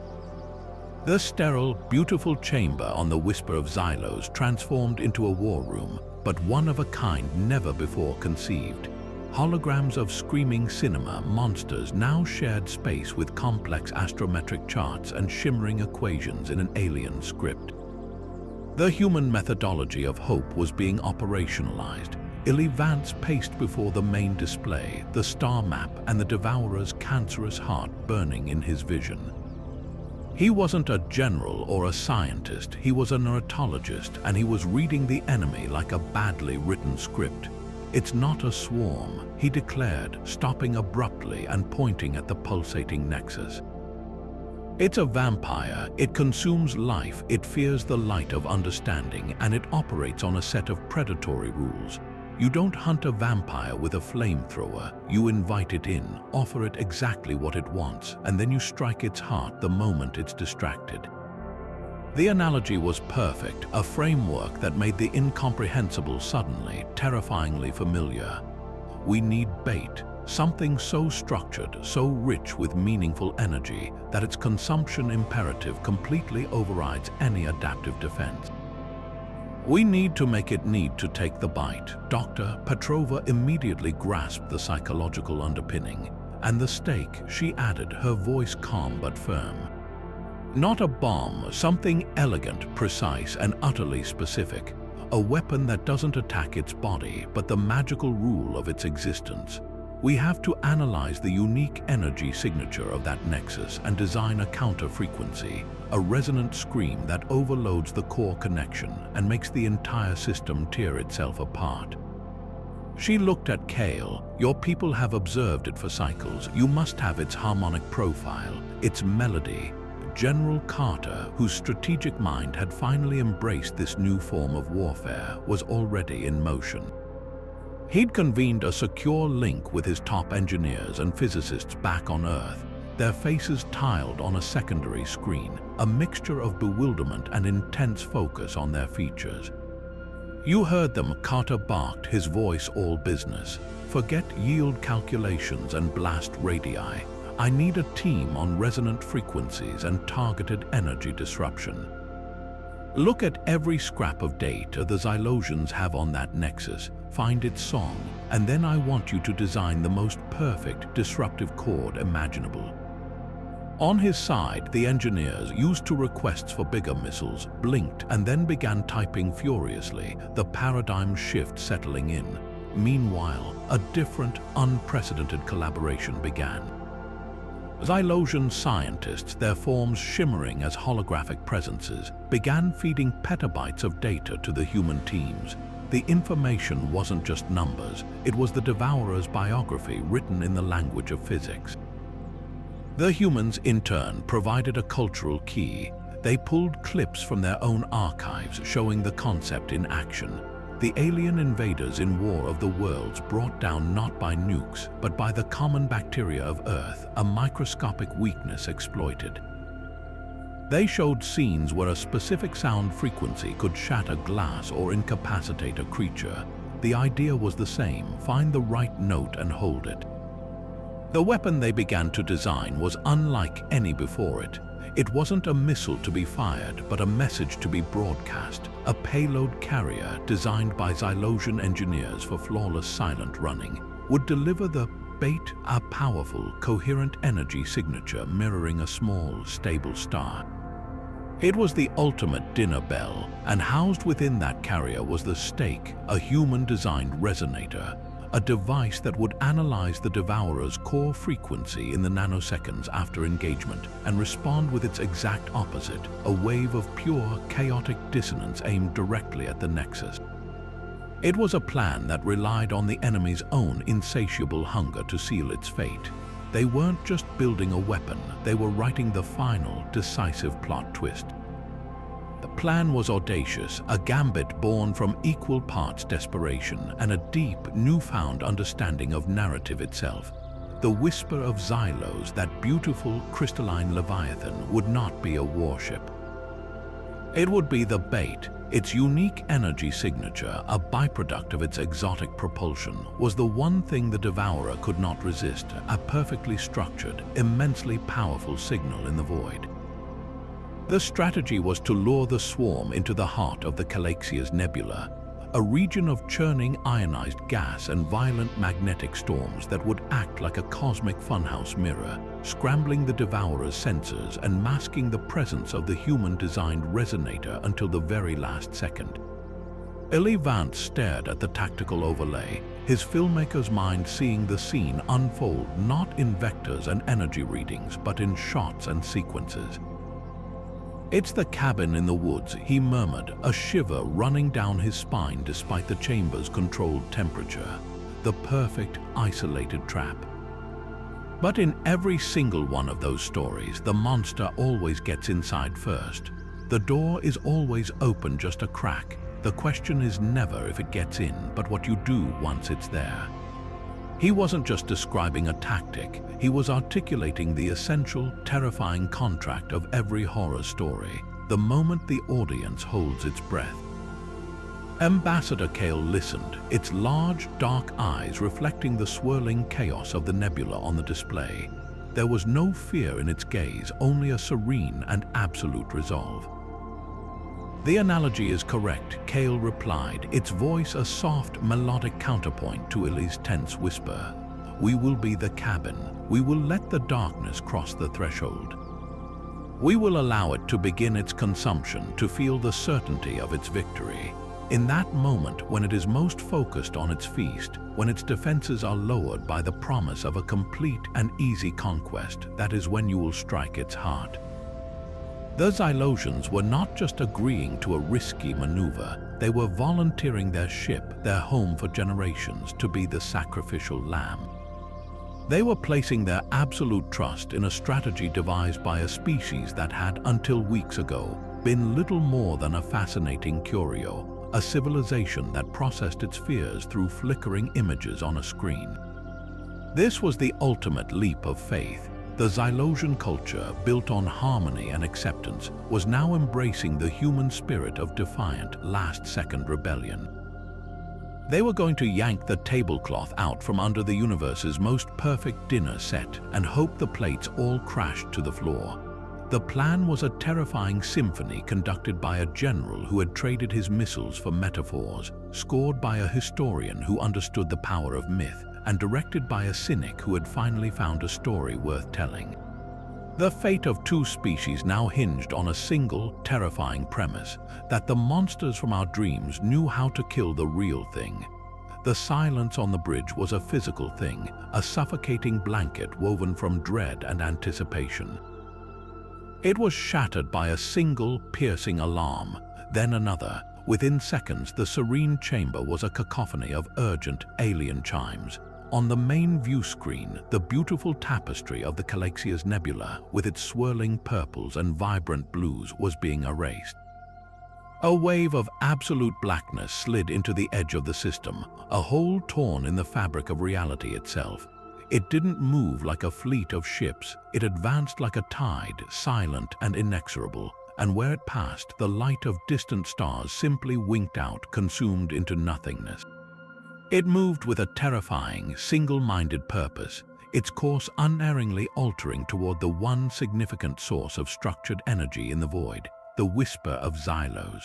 The sterile, beautiful chamber on the Whisper of Xylos transformed into a war room, but one of a kind never before conceived. Holograms of screaming cinema monsters now shared space with complex astrometric charts and shimmering equations in an alien script. The human methodology of hope was being operationalized. Illy Vance paced before the main display, the star map and the Devourer's cancerous heart burning in his vision. He wasn't a general or a scientist, he was a neurologist, and he was reading the enemy like a badly written script. "It's not a swarm," he declared, stopping abruptly and pointing at the pulsating nexus. "It's a vampire. It consumes life, it fears the light of understanding, and it operates on a set of predatory rules. You don't hunt a vampire with a flamethrower. You invite it in, offer it exactly what it wants, and then you strike its heart the moment it's distracted." The analogy was perfect, a framework that made the incomprehensible suddenly, terrifyingly familiar. "We need bait," something so structured, so rich with meaningful energy, that its consumption imperative completely overrides any adaptive defense. We need to make it need to take the bite. Dr. Petrova immediately grasped the psychological underpinning. And the stake, she added, her voice calm but firm. Not a bomb, something elegant, precise, and utterly specific. A weapon that doesn't attack its body, but the magical rule of its existence. We have to analyze the unique energy signature of that nexus and design a counter-frequency, a resonant scream that overloads the core connection and makes the entire system tear itself apart. She looked at Kale. Your people have observed it for cycles. You must have its harmonic profile, its melody. General Carter, whose strategic mind had finally embraced this new form of warfare, was already in motion. He'd convened a secure link with his top engineers and physicists back on Earth, their faces tiled on a secondary screen, a mixture of bewilderment and intense focus on their features. You heard them, Carter barked, his voice all business. Forget yield calculations and blast radii. I need a team on resonant frequencies and targeted energy disruption. Look at every scrap of data the Xylosians have on that nexus, find its song, and then I want you to design the most perfect disruptive chord imaginable. On his side, the engineers, used to requests for bigger missiles, blinked and then began typing furiously, the paradigm shift settling in. Meanwhile, a different, unprecedented collaboration began. Xylosian scientists, their forms shimmering as holographic presences, began feeding petabytes of data to the human teams. The information wasn't just numbers, it was the Devourer's biography written in the language of physics. The humans, in turn, provided a cultural key. They pulled clips from their own archives showing the concept in action. The alien invaders in War of the Worlds brought down not by nukes, but by the common bacteria of Earth, a microscopic weakness exploited. They showed scenes where a specific sound frequency could shatter glass or incapacitate a creature. The idea was the same: find the right note and hold it. The weapon they began to design was unlike any before it. It wasn't a missile to be fired, but a message to be broadcast, a payload carrier designed by Xylosian engineers for flawless silent running, would deliver the bait, a powerful, coherent energy signature mirroring a small, stable star. It was the ultimate dinner bell, and housed within that carrier was the stake, a human-designed resonator, a device that would analyze the Devourer's core frequency in the nanoseconds after engagement and respond with its exact opposite, a wave of pure, chaotic dissonance aimed directly at the nexus. It was a plan that relied on the enemy's own insatiable hunger to seal its fate. They weren't just building a weapon, they were writing the final, decisive plot twist. The plan was audacious, a gambit born from equal parts desperation and a deep, newfound understanding of narrative itself. The Whisper of Xylos, that beautiful, crystalline leviathan, would not be a warship. It would be the bait. Its unique energy signature, a byproduct of its exotic propulsion, was the one thing the Devourer could not resist, a perfectly structured, immensely powerful signal in the void. The strategy was to lure the swarm into the heart of the Calaxia's nebula, a region of churning ionized gas and violent magnetic storms that would act like a cosmic funhouse mirror, scrambling the Devourer's sensors and masking the presence of the human-designed resonator until the very last second. Elie Vance stared at the tactical overlay, his filmmaker's mind seeing the scene unfold not in vectors and energy readings, but in shots and sequences. "It's the cabin in the woods," he murmured, a shiver running down his spine despite the chamber's controlled temperature. The perfect, isolated trap. But in every single one of those stories, the monster always gets inside first. The door is always open just a crack. The question is never if it gets in, but what you do once it's there. He wasn't just describing a tactic, he was articulating the essential, terrifying contract of every horror story, the moment the audience holds its breath. Ambassador Kale listened, its large, dark eyes reflecting the swirling chaos of the nebula on the display. There was no fear in its gaze, only a serene and absolute resolve. "The analogy is correct," Kale replied, its voice a soft, melodic counterpoint to Ellie's tense whisper. "We will be the cabin. We will let the darkness cross the threshold. We will allow it to begin its consumption, to feel the certainty of its victory. In that moment, when it is most focused on its feast, when its defenses are lowered by the promise of a complete and easy conquest, that is when you will strike its heart." The Xylosians were not just agreeing to a risky maneuver, they were volunteering their ship, their home for generations, to be the sacrificial lamb. They were placing their absolute trust in a strategy devised by a species that had, until weeks ago, been little more than a fascinating curio, a civilization that processed its fears through flickering images on a screen. This was the ultimate leap of faith. The Xylosian culture, built on harmony and acceptance, was now embracing the human spirit of defiant, last-second rebellion. They were going to yank the tablecloth out from under the universe's most perfect dinner set and hope the plates all crashed to the floor. The plan was a terrifying symphony conducted by a general who had traded his missiles for metaphors, scored by a historian who understood the power of myth, and directed by a cynic who had finally found a story worth telling. The fate of two species now hinged on a single, terrifying premise, that the monsters from our dreams knew how to kill the real thing. The silence on the bridge was a physical thing, a suffocating blanket woven from dread and anticipation. It was shattered by a single, piercing alarm, then another. Within seconds, the serene chamber was a cacophony of urgent, alien chimes. On the main view screen, the beautiful tapestry of the Calaxia's nebula, with its swirling purples and vibrant blues, was being erased. A wave of absolute blackness slid into the edge of the system, a hole torn in the fabric of reality itself. It didn't move like a fleet of ships, it advanced like a tide, silent and inexorable, and where it passed, the light of distant stars simply winked out, consumed into nothingness. It moved with a terrifying, single-minded purpose, its course unerringly altering toward the one significant source of structured energy in the void, the Whisper of Xylos.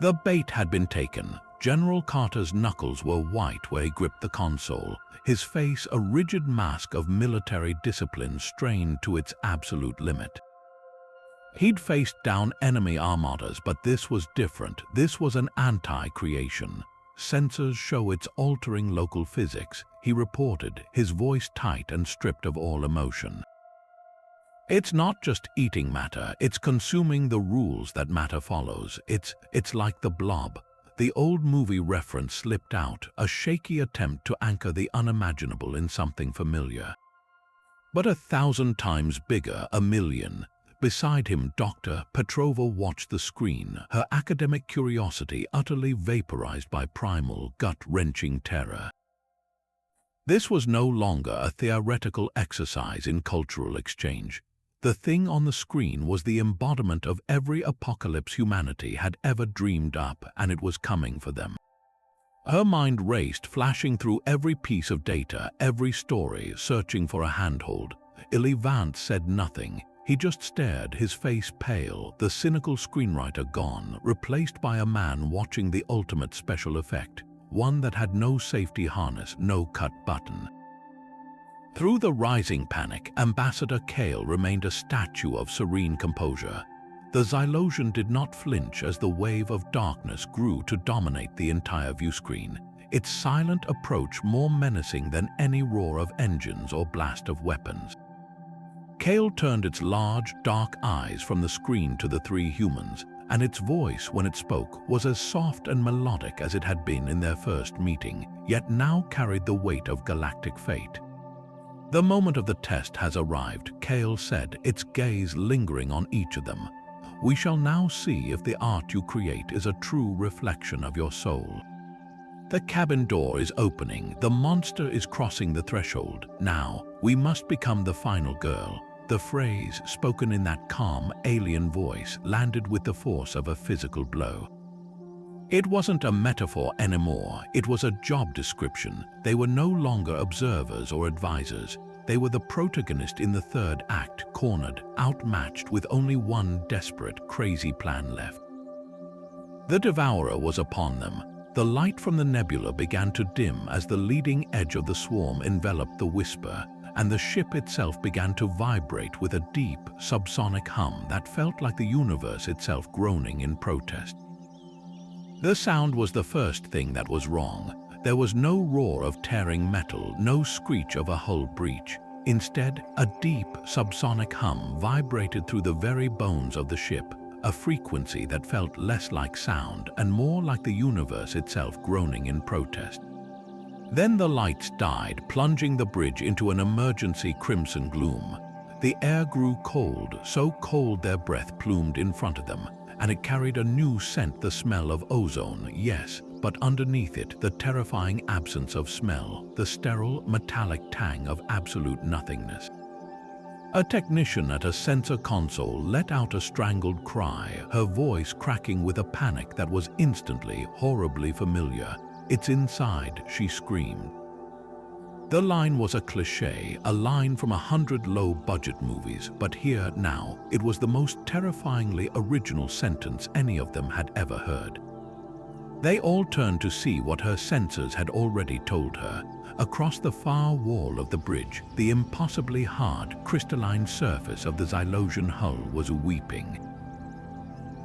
The bait had been taken. General Carter's knuckles were white where he gripped the console, his face a rigid mask of military discipline strained to its absolute limit. He'd faced down enemy armadas, but this was different. This was an anti-creation. "Sensors show it's altering local physics," he reported, his voice tight and stripped of all emotion. "It's not just eating matter, it's consuming the rules that matter follows. It's like the blob." The old movie reference slipped out, a shaky attempt to anchor the unimaginable in something familiar. But 1,000 times bigger, a million. Beside him, Dr. Petrova watched the screen, her academic curiosity utterly vaporized by primal, gut-wrenching terror. This was no longer a theoretical exercise in cultural exchange. The thing on the screen was the embodiment of every apocalypse humanity had ever dreamed up, and it was coming for them. Her mind raced, flashing through every piece of data, every story, searching for a handhold. Illy Vance said nothing. He just stared, his face pale, the cynical screenwriter gone, replaced by a man watching the ultimate special effect, one that had no safety harness, no cut button. Through the rising panic, Ambassador Kale remained a statue of serene composure. The Xylosian did not flinch as the wave of darkness grew to dominate the entire viewscreen, its silent approach more menacing than any roar of engines or blast of weapons. Kale turned its large, dark eyes from the screen to the three humans, and its voice, when it spoke, was as soft and melodic as it had been in their first meeting, yet now carried the weight of galactic fate. "The moment of the test has arrived," Kale said, its gaze lingering on each of them. "We shall now see if the art you create is a true reflection of your soul." The cabin door is opening, the monster is crossing the threshold. "Now, we must become the final girl." The phrase, spoken in that calm, alien voice, landed with the force of a physical blow. It wasn't a metaphor anymore, it was a job description. They were no longer observers or advisors. They were the protagonist in the third act, cornered, outmatched, with only one desperate, crazy plan left. The Devourer was upon them. The light from the nebula began to dim as the leading edge of the swarm enveloped the Whisper, and the ship itself began to vibrate with a deep, subsonic hum that felt like the universe itself groaning in protest. The sound was the first thing that was wrong. There was no roar of tearing metal, no screech of a hull breach. Instead, a deep, subsonic hum vibrated through the very bones of the ship, a frequency that felt less like sound and more like the universe itself groaning in protest. Then the lights died, plunging the bridge into an emergency crimson gloom. The air grew cold, so cold their breath plumed in front of them, and it carried a new scent, the smell of ozone, yes, but underneath it, the terrifying absence of smell, the sterile, metallic tang of absolute nothingness. A technician at a sensor console let out a strangled cry, her voice cracking with a panic that was instantly, horribly familiar. "It's inside," she screamed. The line was a cliché, a line from 100 low-budget movies, but here, now, it was the most terrifyingly original sentence any of them had ever heard. They all turned to see what her sensors had already told her. Across the far wall of the bridge, the impossibly hard, crystalline surface of the Xylosian hull was weeping.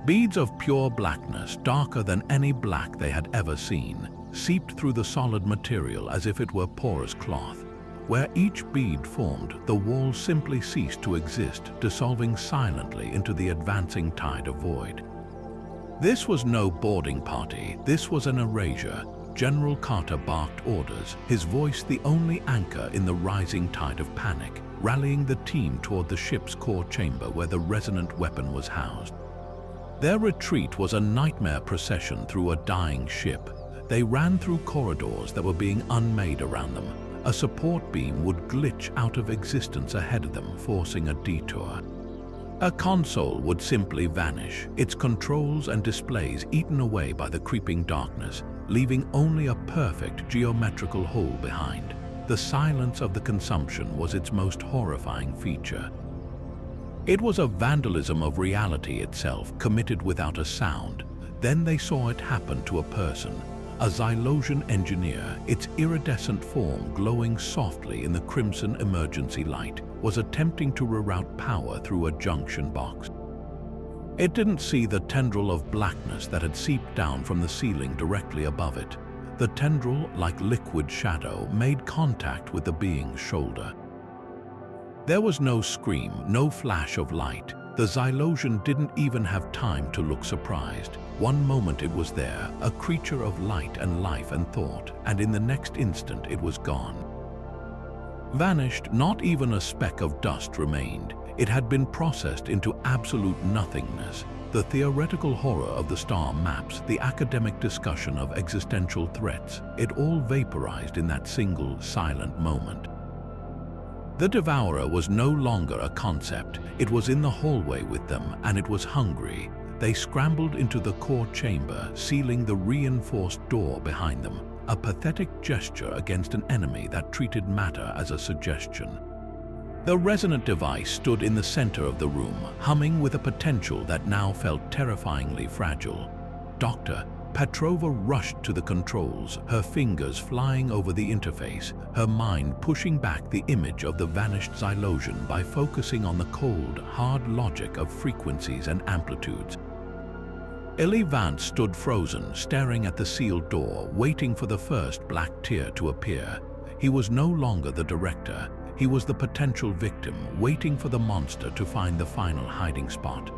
Beads of pure blackness, darker than any black they had ever seen, seeped through the solid material as if it were porous cloth. Where each bead formed, the wall simply ceased to exist, dissolving silently into the advancing tide of void. This was no boarding party, this was an erasure. General Carter barked orders, his voice the only anchor in the rising tide of panic, rallying the team toward the ship's core chamber where the resonant weapon was housed. Their retreat was a nightmare procession through a dying ship. They ran through corridors that were being unmade around them. A support beam would glitch out of existence ahead of them, forcing a detour. A console would simply vanish, its controls and displays eaten away by the creeping darkness, leaving only a perfect geometrical hole behind. The silence of the consumption was its most horrifying feature. It was a vandalism of reality itself, committed without a sound. Then they saw it happen to a person. A Xylosian engineer, its iridescent form glowing softly in the crimson emergency light, was attempting to reroute power through a junction box. It didn't see the tendril of blackness that had seeped down from the ceiling directly above it. The tendril, like liquid shadow, made contact with the being's shoulder. There was no scream, no flash of light. The Xylosian didn't even have time to look surprised. One moment it was there, a creature of light and life and thought, and in the next instant it was gone. Vanished, not even a speck of dust remained. It had been processed into absolute nothingness. The theoretical horror of the star maps, the academic discussion of existential threats, it all vaporized in that single, silent moment. The Devourer was no longer a concept. It was in the hallway with them, and it was hungry. They scrambled into the core chamber, sealing the reinforced door behind them, a pathetic gesture against an enemy that treated matter as a suggestion. The resonant device stood in the center of the room, humming with a potential that now felt terrifyingly fragile. "Doctor," Petrova rushed to the controls, her fingers flying over the interface, her mind pushing back the image of the vanished Xylosian by focusing on the cold, hard logic of frequencies and amplitudes. Eli Vance stood frozen, staring at the sealed door, waiting for the first black tear to appear. He was no longer the director. He was the potential victim, waiting for the monster to find the final hiding spot.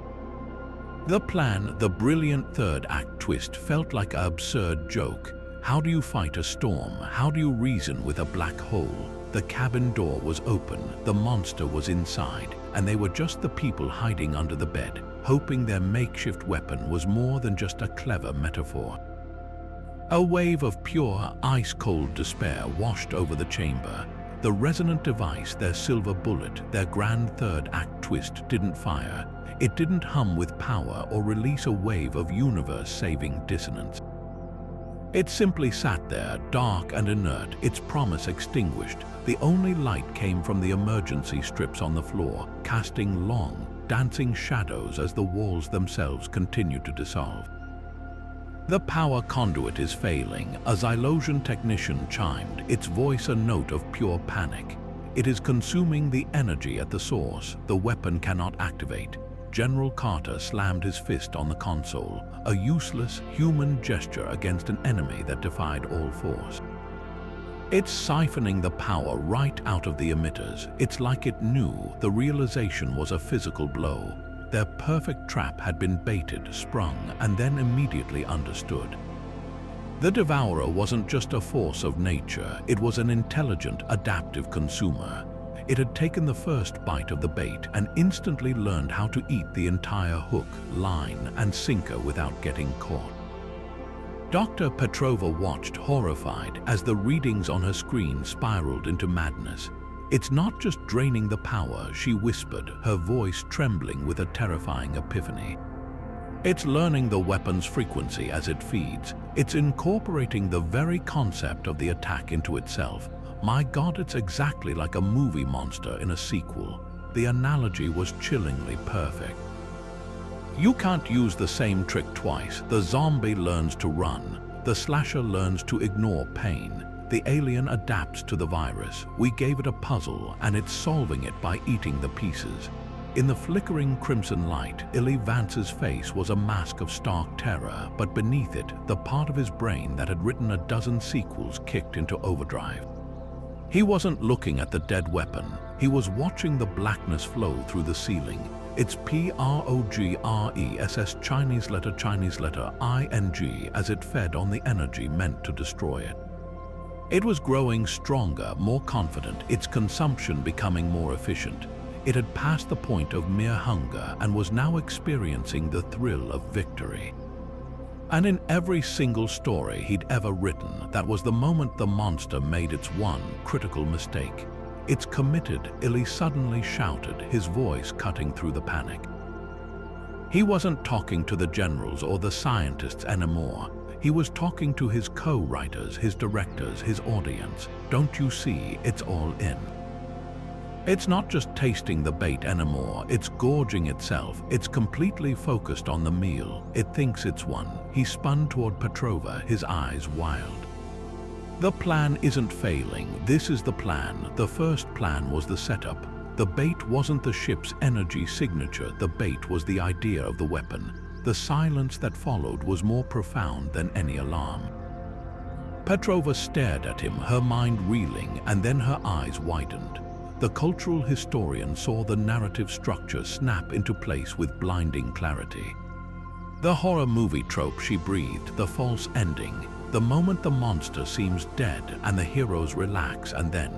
The plan, the brilliant third act twist, felt like an absurd joke. How do you fight a storm? How do you reason with a black hole? The cabin door was open, the monster was inside, and they were just the people hiding under the bed, hoping their makeshift weapon was more than just a clever metaphor. A wave of pure, ice-cold despair washed over the chamber. The resonant device, their silver bullet, their grand third act twist, didn't fire. It didn't hum with power or release a wave of universe-saving dissonance. It simply sat there, dark and inert, its promise extinguished. The only light came from the emergency strips on the floor, casting long, dancing shadows as the walls themselves continued to dissolve. The power conduit is failing, a Xylosian technician chimed, its voice a note of pure panic. It is consuming the energy at the source. The weapon cannot activate. General Carter slammed his fist on the console, a useless human gesture against an enemy that defied all force. It's siphoning the power right out of the emitters. It's like it knew the realization was a physical blow. Their perfect trap had been baited, sprung, and then immediately understood. The Devourer wasn't just a force of nature, it was an intelligent, adaptive consumer. It had taken the first bite of the bait and instantly learned how to eat the entire hook, line, and sinker without getting caught. Dr. Petrova watched horrified as the readings on her screen spiraled into madness. "It's not just draining the power," she whispered, her voice trembling with a terrifying epiphany. "It's learning the weapon's frequency as it feeds. It's incorporating the very concept of the attack into itself. My God, it's exactly like a movie monster in a sequel." The analogy was chillingly perfect. You can't use the same trick twice. The zombie learns to run. The slasher learns to ignore pain. The alien adapts to the virus. We gave it a puzzle, and it's solving it by eating the pieces. In the flickering crimson light, Illy Vance's face was a mask of stark terror, but beneath it, the part of his brain that had written a dozen sequels kicked into overdrive. He wasn't looking at the dead weapon. He was watching the blackness flow through the ceiling. Its progress Chinese letter ing as it fed on the energy meant to destroy it. It was growing stronger, more confident, its consumption becoming more efficient. It had passed the point of mere hunger and was now experiencing the thrill of victory. And in every single story he'd ever written, that was the moment the monster made its one critical mistake. "It's committed," Illy suddenly shouted, his voice cutting through the panic. He wasn't talking to the generals or the scientists anymore. He was talking to his co-writers, his directors, his audience. "Don't you see, it's all in. It's not just tasting the bait anymore, it's gorging itself. It's completely focused on the meal. It thinks it's won." He spun toward Petrova, his eyes wild. "The plan isn't failing. This is the plan. The first plan was the setup. The bait wasn't the ship's energy signature. The bait was the idea of the weapon. The silence that followed was more profound than any alarm." Petrova stared at him, her mind reeling, and then her eyes widened. The cultural historian saw the narrative structure snap into place with blinding clarity. The horror movie trope, she breathed, the false ending. The moment the monster seems dead and the heroes relax, and then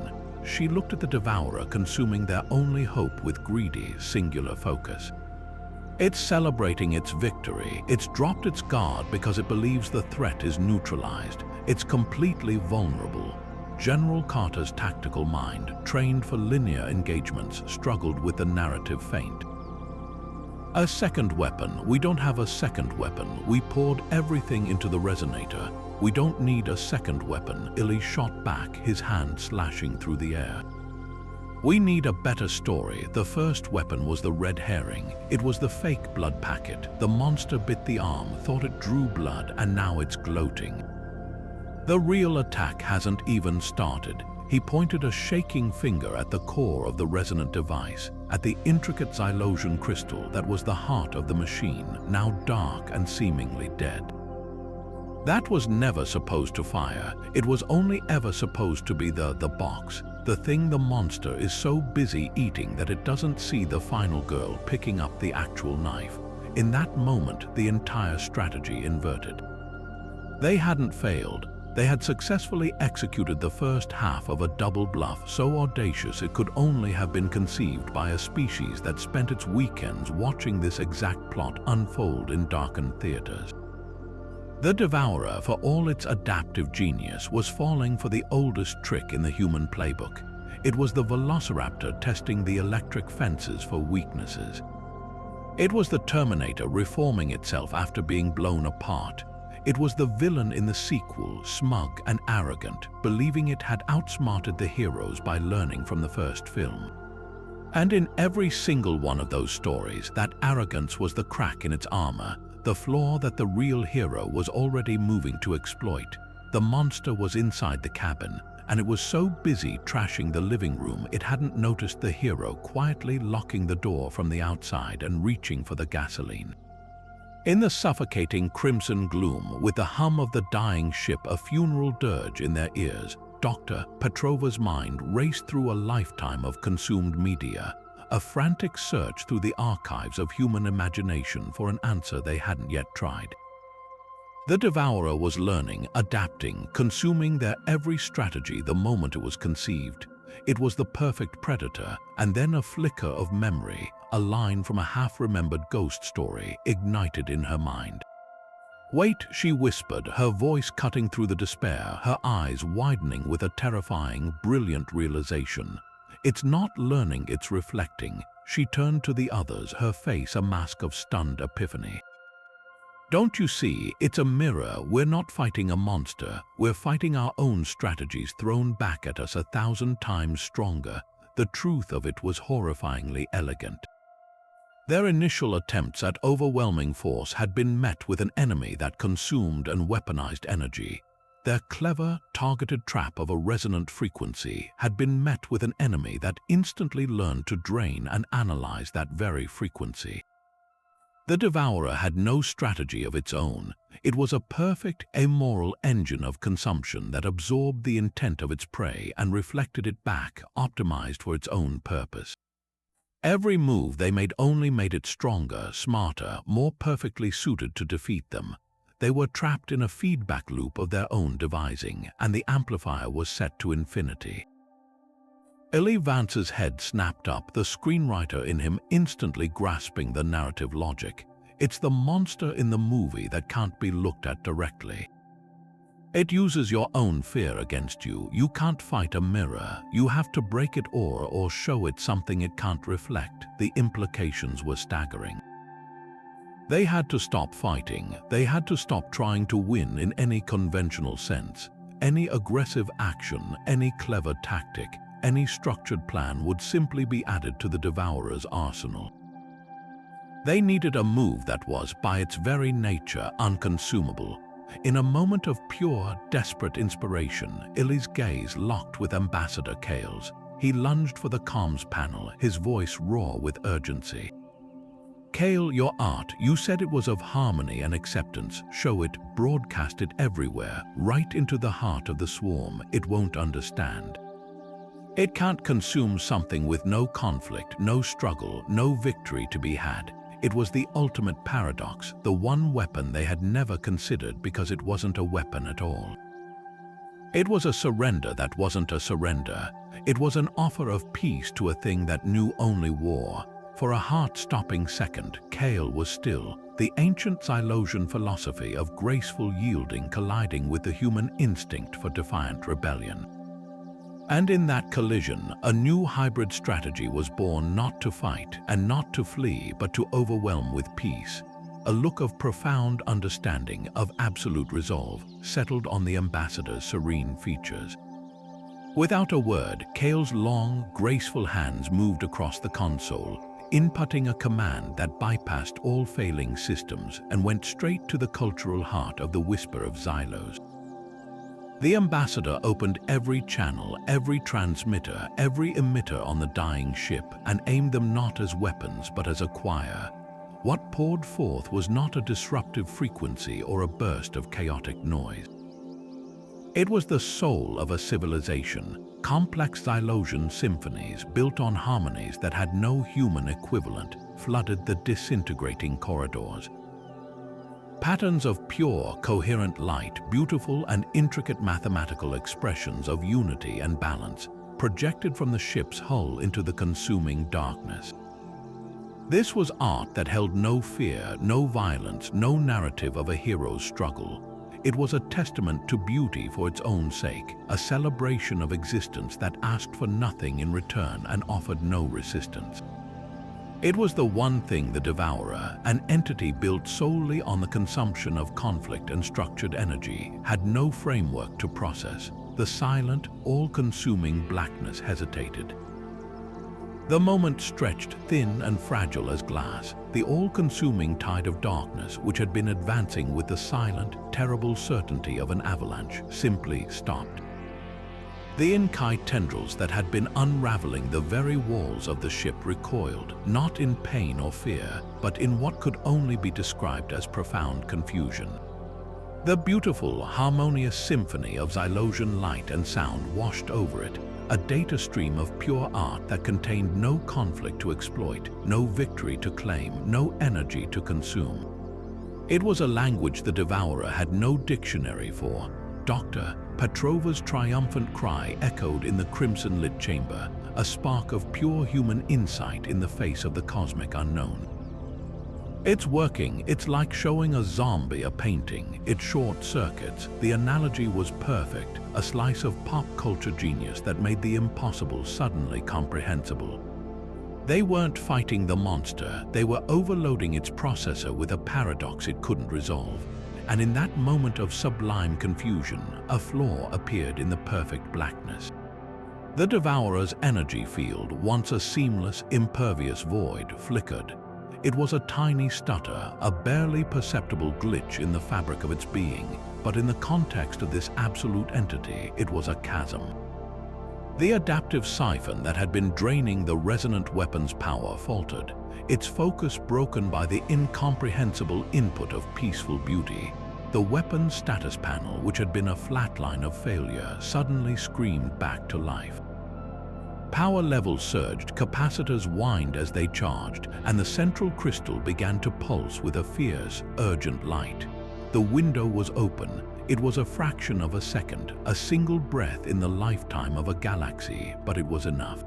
she looked at the Devourer consuming their only hope with greedy, singular focus. It's celebrating its victory. It's dropped its guard because it believes the threat is neutralized. It's completely vulnerable. General Carter's tactical mind, trained for linear engagements, struggled with the narrative feint. "A second weapon. We don't have a second weapon. We poured everything into the resonator. We don't need a second weapon," Illy shot back, his hand slashing through the air. "We need a better story. The first weapon was the red herring. It was the fake blood packet. The monster bit the arm, thought it drew blood, and now it's gloating. The real attack hasn't even started." He pointed a shaking finger at the core of the resonant device, at the intricate Xylosian crystal that was the heart of the machine, now dark and seemingly dead. That was never supposed to fire. It was only ever supposed to be the box, the thing the monster is so busy eating that it doesn't see the final girl picking up the actual knife. In that moment, the entire strategy inverted. They hadn't failed. They had successfully executed the first half of a double bluff so audacious it could only have been conceived by a species that spent its weekends watching this exact plot unfold in darkened theaters. The Devourer, for all its adaptive genius, was falling for the oldest trick in the human playbook. It was the velociraptor testing the electric fences for weaknesses. It was the Terminator reforming itself after being blown apart. It was the villain in the sequel, smug and arrogant, believing it had outsmarted the heroes by learning from the first film. And in every single one of those stories, that arrogance was the crack in its armor, the flaw that the real hero was already moving to exploit. The monster was inside the cabin, and it was so busy trashing the living room it hadn't noticed the hero quietly locking the door from the outside and reaching for the gasoline. In the suffocating crimson gloom, with the hum of the dying ship a funeral dirge in their ears, Dr. Petrova's mind raced through a lifetime of consumed media, a frantic search through the archives of human imagination for an answer they hadn't yet tried. The Devourer was learning, adapting, consuming their every strategy the moment it was conceived. It was the perfect predator, and then a flicker of memory, a line from a half-remembered ghost story ignited in her mind. "Wait," she whispered, her voice cutting through the despair, her eyes widening with a terrifying, brilliant realization. "It's not learning, it's reflecting." She turned to the others, her face a mask of stunned epiphany. "Don't you see? It's a mirror. We're not fighting a monster. We're fighting our own strategies thrown back at us 1,000 times stronger." The truth of it was horrifyingly elegant. Their initial attempts at overwhelming force had been met with an enemy that consumed and weaponized energy. Their clever, targeted trap of a resonant frequency had been met with an enemy that instantly learned to drain and analyze that very frequency. The Devourer had no strategy of its own. It was a perfect, amoral engine of consumption that absorbed the intent of its prey and reflected it back, optimized for its own purpose. Every move they made only made it stronger, smarter, more perfectly suited to defeat them. They were trapped in a feedback loop of their own devising, and the amplifier was set to infinity. Ellie Vance's head snapped up, the screenwriter in him instantly grasping the narrative logic. It's the monster in the movie that can't be looked at directly. It uses your own fear against you. You can't fight a mirror. You have to break it or show it something it can't reflect. The implications were staggering. They had to stop fighting. They had to stop trying to win in any conventional sense. Any aggressive action, any clever tactic, any structured plan would simply be added to the Devourer's arsenal. They needed a move that was, by its very nature, unconsumable. In a moment of pure, desperate inspiration, Illy's gaze locked with Ambassador Kale's. He lunged for the comms panel, his voice raw with urgency. "Kale, your art, you said it was of harmony and acceptance. Show it, broadcast it everywhere, right into the heart of the swarm. It won't understand. It can't consume something with no conflict, no struggle, no victory to be had." It was the ultimate paradox, the one weapon they had never considered because it wasn't a weapon at all. It was a surrender that wasn't a surrender. It was an offer of peace to a thing that knew only war. For a heart-stopping second, Kale was still, the ancient Xylosian philosophy of graceful yielding colliding with the human instinct for defiant rebellion. And in that collision, a new hybrid strategy was born, not to fight and not to flee, but to overwhelm with peace. A look of profound understanding, of absolute resolve, settled on the ambassador's serene features. Without a word, Kale's long, graceful hands moved across the console, inputting a command that bypassed all failing systems and went straight to the cultural heart of the Whisper of Xylos. The ambassador opened every channel, every transmitter, every emitter on the dying ship and aimed them not as weapons but as a choir. What poured forth was not a disruptive frequency or a burst of chaotic noise. It was the soul of a civilization, complex Xylosian symphonies built on harmonies that had no human equivalent, flooded the disintegrating corridors. Patterns of pure, coherent light, beautiful and intricate mathematical expressions of unity and balance, projected from the ship's hull into the consuming darkness. This was art that held no fear, no violence, no narrative of a hero's struggle. It was a testament to beauty for its own sake, a celebration of existence that asked for nothing in return and offered no resistance. It was the one thing the Devourer, an entity built solely on the consumption of conflict and structured energy, had no framework to process. The silent, all-consuming blackness hesitated. The moment stretched thin and fragile as glass. The all-consuming tide of darkness, which had been advancing with the silent, terrible certainty of an avalanche, simply stopped. The Inkai tendrils that had been unraveling the very walls of the ship recoiled, not in pain or fear, but in what could only be described as profound confusion. The beautiful, harmonious symphony of Xylosian light and sound washed over it, a data stream of pure art that contained no conflict to exploit, no victory to claim, no energy to consume. It was a language the Devourer had no dictionary for. Dr. Petrova's triumphant cry echoed in the crimson-lit chamber, a spark of pure human insight in the face of the cosmic unknown. It's working. It's like showing a zombie a painting. It short circuits. The analogy was perfect, a slice of pop culture genius that made the impossible suddenly comprehensible. They weren't fighting the monster. They were overloading its processor with a paradox it couldn't resolve. And in that moment of sublime confusion, a flaw appeared in the perfect blackness. The Devourer's energy field, once a seamless, impervious void, flickered. It was a tiny stutter, a barely perceptible glitch in the fabric of its being, but in the context of this absolute entity, it was a chasm. The adaptive siphon that had been draining the resonant weapon's power faltered, its focus broken by the incomprehensible input of peaceful beauty. The weapon's status panel, which had been a flat line of failure, suddenly screamed back to life. Power levels surged, capacitors whined as they charged, and the central crystal began to pulse with a fierce, urgent light. The window was open. It was a fraction of a second, a single breath in the lifetime of a galaxy, but it was enough.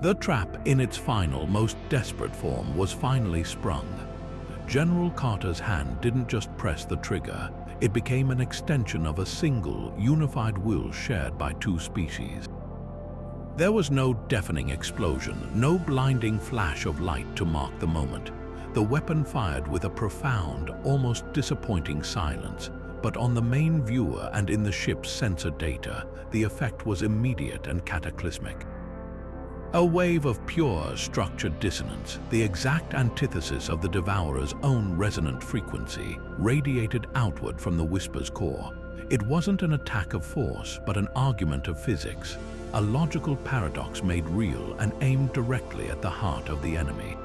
The trap, in its final, most desperate form, was finally sprung. General Carter's hand didn't just press the trigger. It became an extension of a single, unified will shared by two species. There was no deafening explosion, no blinding flash of light to mark the moment. The weapon fired with a profound, almost disappointing silence, but on the main viewer and in the ship's sensor data, the effect was immediate and cataclysmic. A wave of pure, structured dissonance, the exact antithesis of the Devourer's own resonant frequency, radiated outward from the Whisper's core. It wasn't an attack of force, but an argument of physics, a logical paradox made real and aimed directly at the heart of the enemy.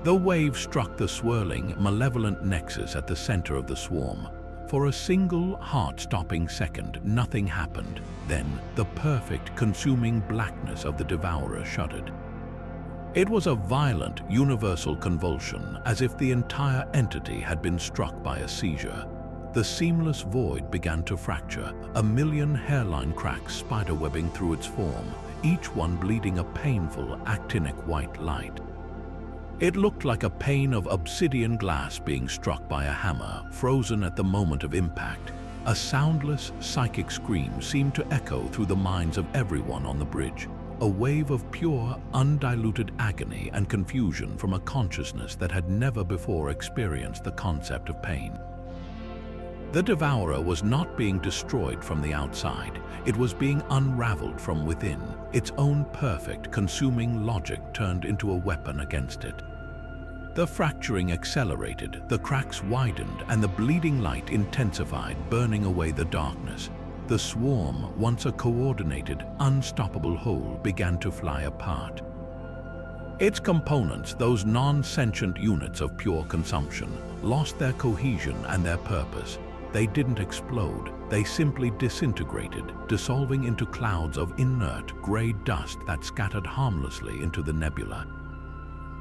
The wave struck the swirling, malevolent nexus at the center of the swarm. For a single, heart-stopping second, nothing happened. Then, the perfect, consuming blackness of the Devourer shuddered. It was a violent, universal convulsion, as if the entire entity had been struck by a seizure. The seamless void began to fracture, a million hairline cracks spiderwebbing through its form, each one bleeding a painful, actinic white light. It looked like a pane of obsidian glass being struck by a hammer, frozen at the moment of impact. A soundless, psychic scream seemed to echo through the minds of everyone on the bridge, a wave of pure, undiluted agony and confusion from a consciousness that had never before experienced the concept of pain. The Devourer was not being destroyed from the outside. It was being unraveled from within, its own perfect, consuming logic turned into a weapon against it. The fracturing accelerated, the cracks widened, and the bleeding light intensified, burning away the darkness. The swarm, once a coordinated, unstoppable whole, began to fly apart. Its components, those non-sentient units of pure consumption, lost their cohesion and their purpose. They didn't explode, they simply disintegrated, dissolving into clouds of inert, gray dust that scattered harmlessly into the nebula.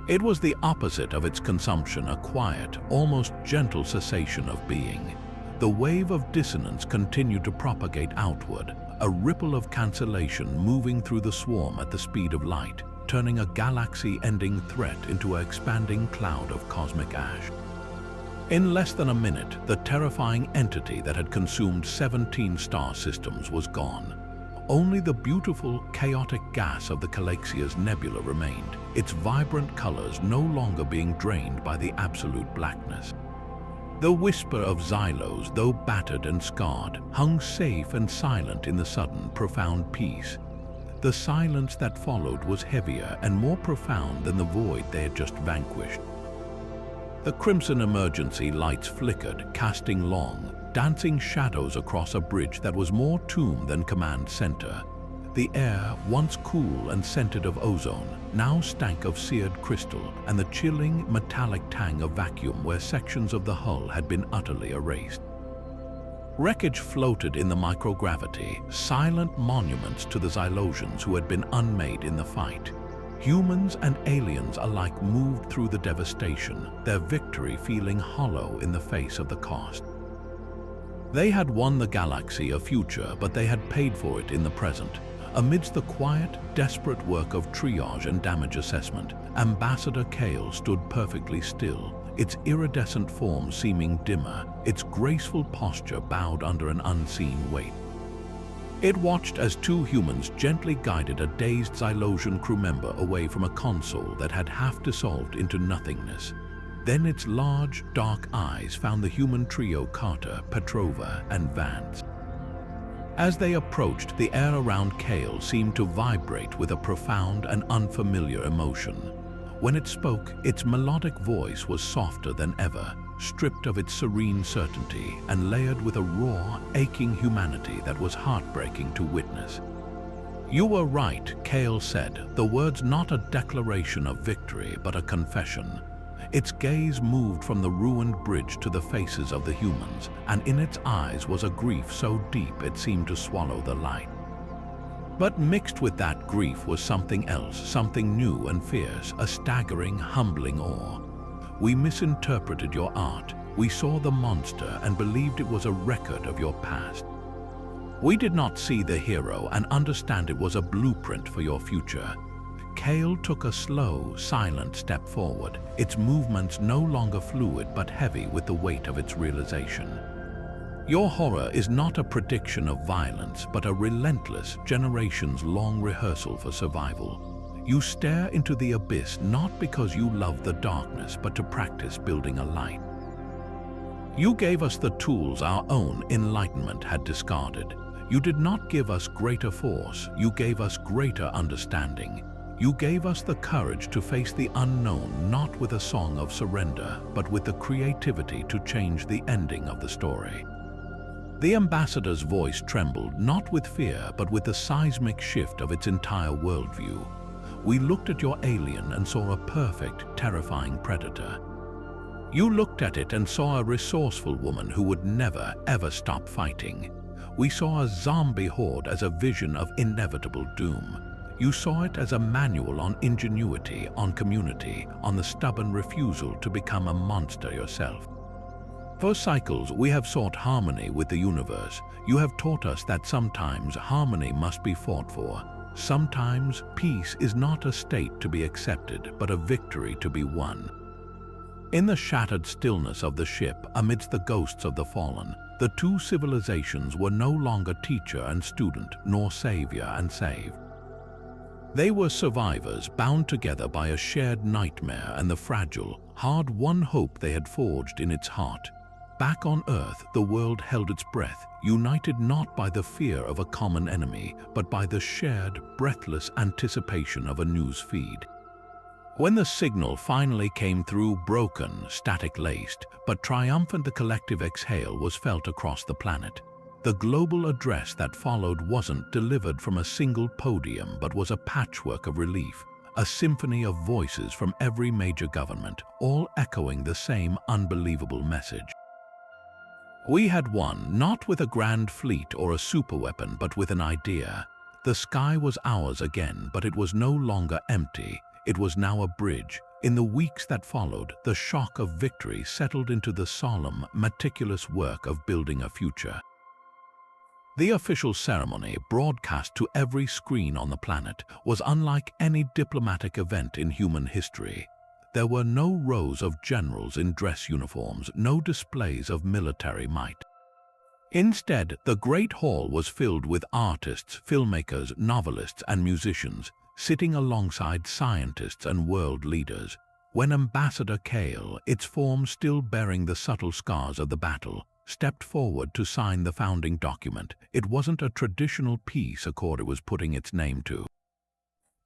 It was the opposite of its consumption, a quiet, almost gentle cessation of being. The wave of dissonance continued to propagate outward, a ripple of cancellation moving through the swarm at the speed of light, turning a galaxy-ending threat into an expanding cloud of cosmic ash. In less than a minute, the terrifying entity that had consumed 17 star systems was gone. Only the beautiful, chaotic gas of the Calaxia's nebula remained, its vibrant colors no longer being drained by the absolute blackness. The Whisper of Xylos, though battered and scarred, hung safe and silent in the sudden, profound peace. The silence that followed was heavier and more profound than the void they had just vanquished. The crimson emergency lights flickered, casting long, dancing shadows across a bridge that was more tomb than command center. The air, once cool and scented of ozone, now stank of seared crystal and the chilling, metallic tang of vacuum where sections of the hull had been utterly erased. Wreckage floated in the microgravity, silent monuments to the Xylosians who had been unmade in the fight. Humans and aliens alike moved through the devastation, their victory feeling hollow in the face of the cost. They had won the galaxy a future, but they had paid for it in the present. Amidst the quiet, desperate work of triage and damage assessment, Ambassador Kale stood perfectly still, its iridescent form seeming dimmer, its graceful posture bowed under an unseen weight. It watched as two humans gently guided a dazed Xylosian crew member away from a console that had half dissolved into nothingness. Then its large, dark eyes found the human trio Carter, Petrova, and Vance. As they approached, the air around Kale seemed to vibrate with a profound and unfamiliar emotion. When it spoke, its melodic voice was softer than ever, stripped of its serene certainty and layered with a raw, aching humanity that was heartbreaking to witness. "You were right," Kale said, the words not a declaration of victory but a confession. Its gaze moved from the ruined bridge to the faces of the humans, and in its eyes was a grief so deep it seemed to swallow the light. But mixed with that grief was something else, something new and fierce, a staggering, humbling awe. "We misinterpreted your art. We saw the monster and believed it was a record of your past. We did not see the hero and understand it was a blueprint for your future." Kale took a slow, silent step forward, its movements no longer fluid but heavy with the weight of its realization. "Your horror is not a prediction of violence, but a relentless, generations-long rehearsal for survival. You stare into the abyss not because you love the darkness, but to practice building a light. You gave us the tools our own enlightenment had discarded. You did not give us greater force, you gave us greater understanding. You gave us the courage to face the unknown, not with a song of surrender, but with the creativity to change the ending of the story." The ambassador's voice trembled, not with fear, but with the seismic shift of its entire worldview. "We looked at your alien and saw a perfect, terrifying predator. You looked at it and saw a resourceful woman who would never, ever stop fighting. We saw a zombie horde as a vision of inevitable doom. You saw it as a manual on ingenuity, on community, on the stubborn refusal to become a monster yourself. For cycles, we have sought harmony with the universe. You have taught us that sometimes harmony must be fought for. Sometimes peace is not a state to be accepted, but a victory to be won." In the shattered stillness of the ship, amidst the ghosts of the fallen, the two civilizations were no longer teacher and student, nor savior and saved. They were survivors bound together by a shared nightmare and the fragile, hard-won hope they had forged in its heart. Back on Earth, the world held its breath, united not by the fear of a common enemy, but by the shared, breathless anticipation of a news feed. When the signal finally came through, broken, static-laced, but triumphant, the collective exhale was felt across the planet. The global address that followed wasn't delivered from a single podium, but was a patchwork of relief, a symphony of voices from every major government, all echoing the same unbelievable message. We had won, not with a grand fleet or a superweapon, but with an idea. The sky was ours again, but it was no longer empty. It was now a bridge. In the weeks that followed, the shock of victory settled into the solemn, meticulous work of building a future. The official ceremony, broadcast to every screen on the planet, was unlike any diplomatic event in human history. There were no rows of generals in dress uniforms, no displays of military might. Instead, the Great Hall was filled with artists, filmmakers, novelists, and musicians, sitting alongside scientists and world leaders. When Ambassador Kale, its form still bearing the subtle scars of the battle, stepped forward to sign the founding document, it wasn't a traditional peace accord it was putting its name to.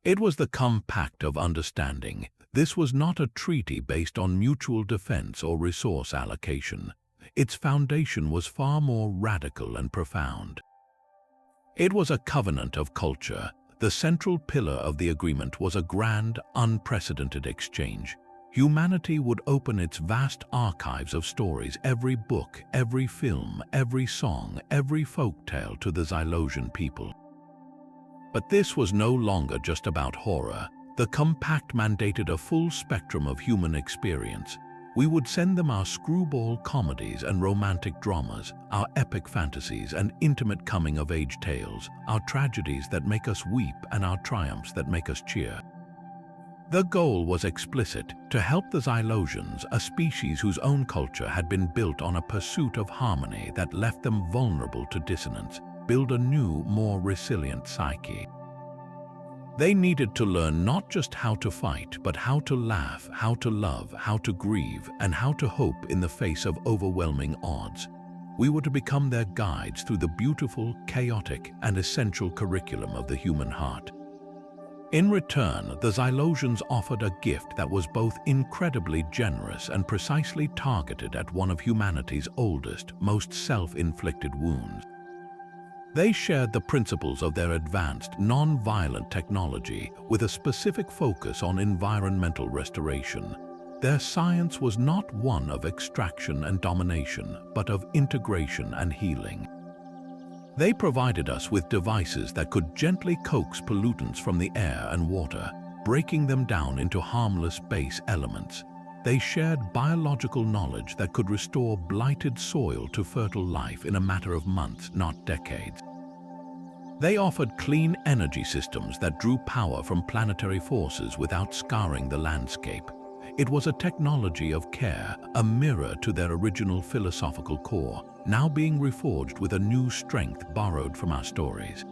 It was the Compact of Understanding. This was not a treaty based on mutual defense or resource allocation. Its foundation was far more radical and profound. It was a covenant of culture. The central pillar of the agreement was a grand, unprecedented exchange. Humanity would open its vast archives of stories, every book, every film, every song, every folktale to the Xylosian people. But this was no longer just about horror. The Compact mandated a full spectrum of human experience. We would send them our screwball comedies and romantic dramas, our epic fantasies and intimate coming-of-age tales, our tragedies that make us weep and our triumphs that make us cheer. The goal was explicit: to help the Xylosians, a species whose own culture had been built on a pursuit of harmony that left them vulnerable to dissonance, build a new, more resilient psyche. They needed to learn not just how to fight, but how to laugh, how to love, how to grieve, and how to hope in the face of overwhelming odds. We were to become their guides through the beautiful, chaotic, and essential curriculum of the human heart. In return, the Xylosians offered a gift that was both incredibly generous and precisely targeted at one of humanity's oldest, most self-inflicted wounds. They shared the principles of their advanced, non-violent technology with a specific focus on environmental restoration. Their science was not one of extraction and domination, but of integration and healing. They provided us with devices that could gently coax pollutants from the air and water, breaking them down into harmless base elements. They shared biological knowledge that could restore blighted soil to fertile life in a matter of months, not decades. They offered clean energy systems that drew power from planetary forces without scarring the landscape. It was a technology of care, a mirror to their original philosophical core, now being reforged with a new strength borrowed from our stories.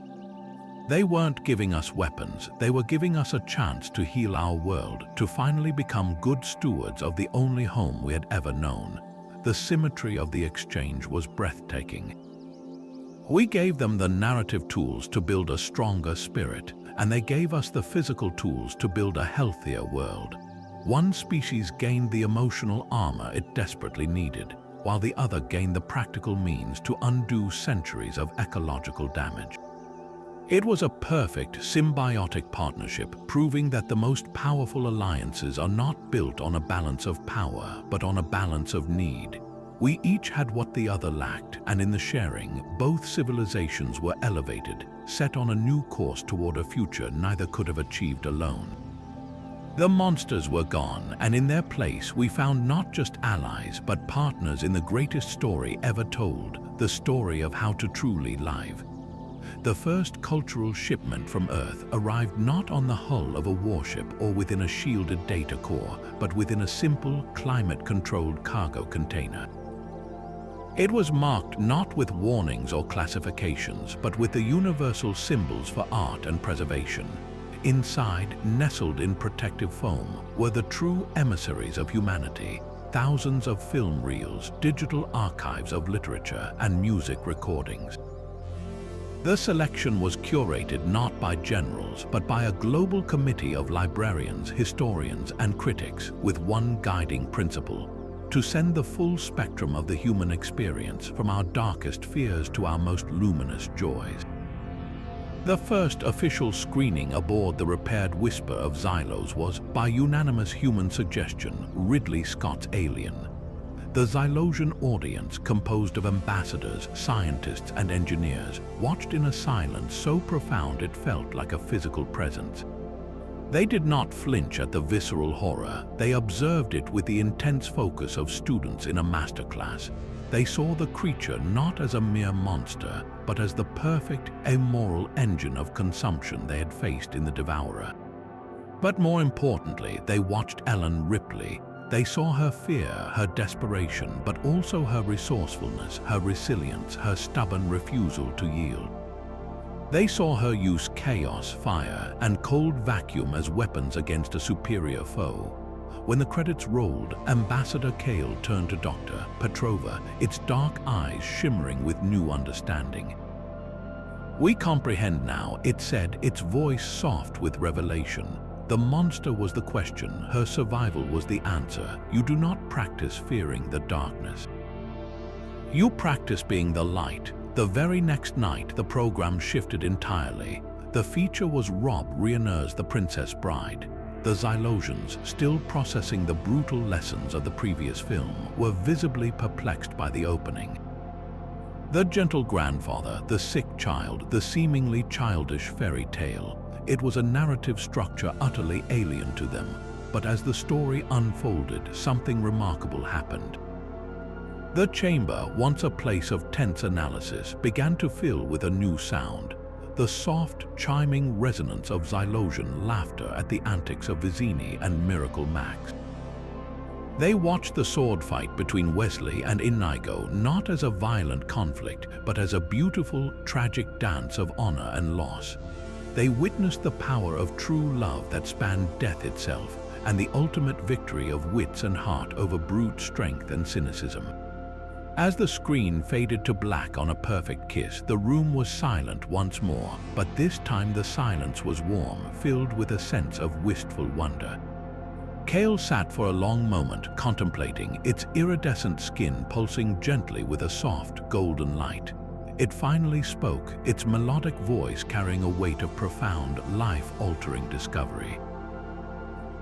They weren't giving us weapons, they were giving us a chance to heal our world, to finally become good stewards of the only home we had ever known. The symmetry of the exchange was breathtaking. We gave them the narrative tools to build a stronger spirit, and they gave us the physical tools to build a healthier world. One species gained the emotional armor it desperately needed, while the other gained the practical means to undo centuries of ecological damage. It was a perfect symbiotic partnership, proving that the most powerful alliances are not built on a balance of power, but on a balance of need. We each had what the other lacked, and in the sharing, both civilizations were elevated, set on a new course toward a future neither could have achieved alone. The monsters were gone, and in their place we found not just allies, but partners in the greatest story ever told, the story of how to truly live. The first cultural shipment from Earth arrived not on the hull of a warship or within a shielded data core, but within a simple, climate-controlled cargo container. It was marked not with warnings or classifications, but with the universal symbols for art and preservation. Inside, nestled in protective foam, were the true emissaries of humanity, thousands of film reels, digital archives of literature, and music recordings. The selection was curated not by generals, but by a global committee of librarians, historians, and critics with one guiding principle: to send the full spectrum of the human experience, from our darkest fears to our most luminous joys. The first official screening aboard the repaired Whisper of Xylos was, by unanimous human suggestion, Ridley Scott's Alien. The Xylosian audience, composed of ambassadors, scientists, and engineers, watched in a silence so profound it felt like a physical presence. They did not flinch at the visceral horror. They observed it with the intense focus of students in a masterclass. They saw the creature not as a mere monster, but as the perfect, amoral engine of consumption they had faced in the Devourer. But more importantly, they watched Ellen Ripley, They saw her fear, her desperation, but also her resourcefulness, her resilience, her stubborn refusal to yield. They saw her use chaos, fire, and cold vacuum as weapons against a superior foe. When the credits rolled, Ambassador Kale turned to Dr. Petrova, its dark eyes shimmering with new understanding. "We comprehend now," it said, its voice soft with revelation. "The monster was the question, her survival was the answer. You do not practice fearing the darkness. You practice being the light." The very next night, the program shifted entirely. The feature was Rob Reiner, The Princess Bride. The Xylosians, still processing the brutal lessons of the previous film, were visibly perplexed by the opening. The gentle grandfather, the sick child, the seemingly childish fairy tale. It was a narrative structure utterly alien to them. But as the story unfolded, something remarkable happened. The chamber, once a place of tense analysis, began to fill with a new sound. The soft, chiming resonance of Xylosian laughter at the antics of Vizzini and Miracle Max. They watched the sword fight between Wesley and Inigo not as a violent conflict, but as a beautiful, tragic dance of honor and loss. They witnessed the power of true love that spanned death itself, and the ultimate victory of wits and heart over brute strength and cynicism. As the screen faded to black on a perfect kiss, the room was silent once more, but this time the silence was warm, filled with a sense of wistful wonder. Kale sat for a long moment, contemplating, its iridescent skin pulsing gently with a soft, golden light. It finally spoke, its melodic voice carrying a weight of profound, life-altering discovery.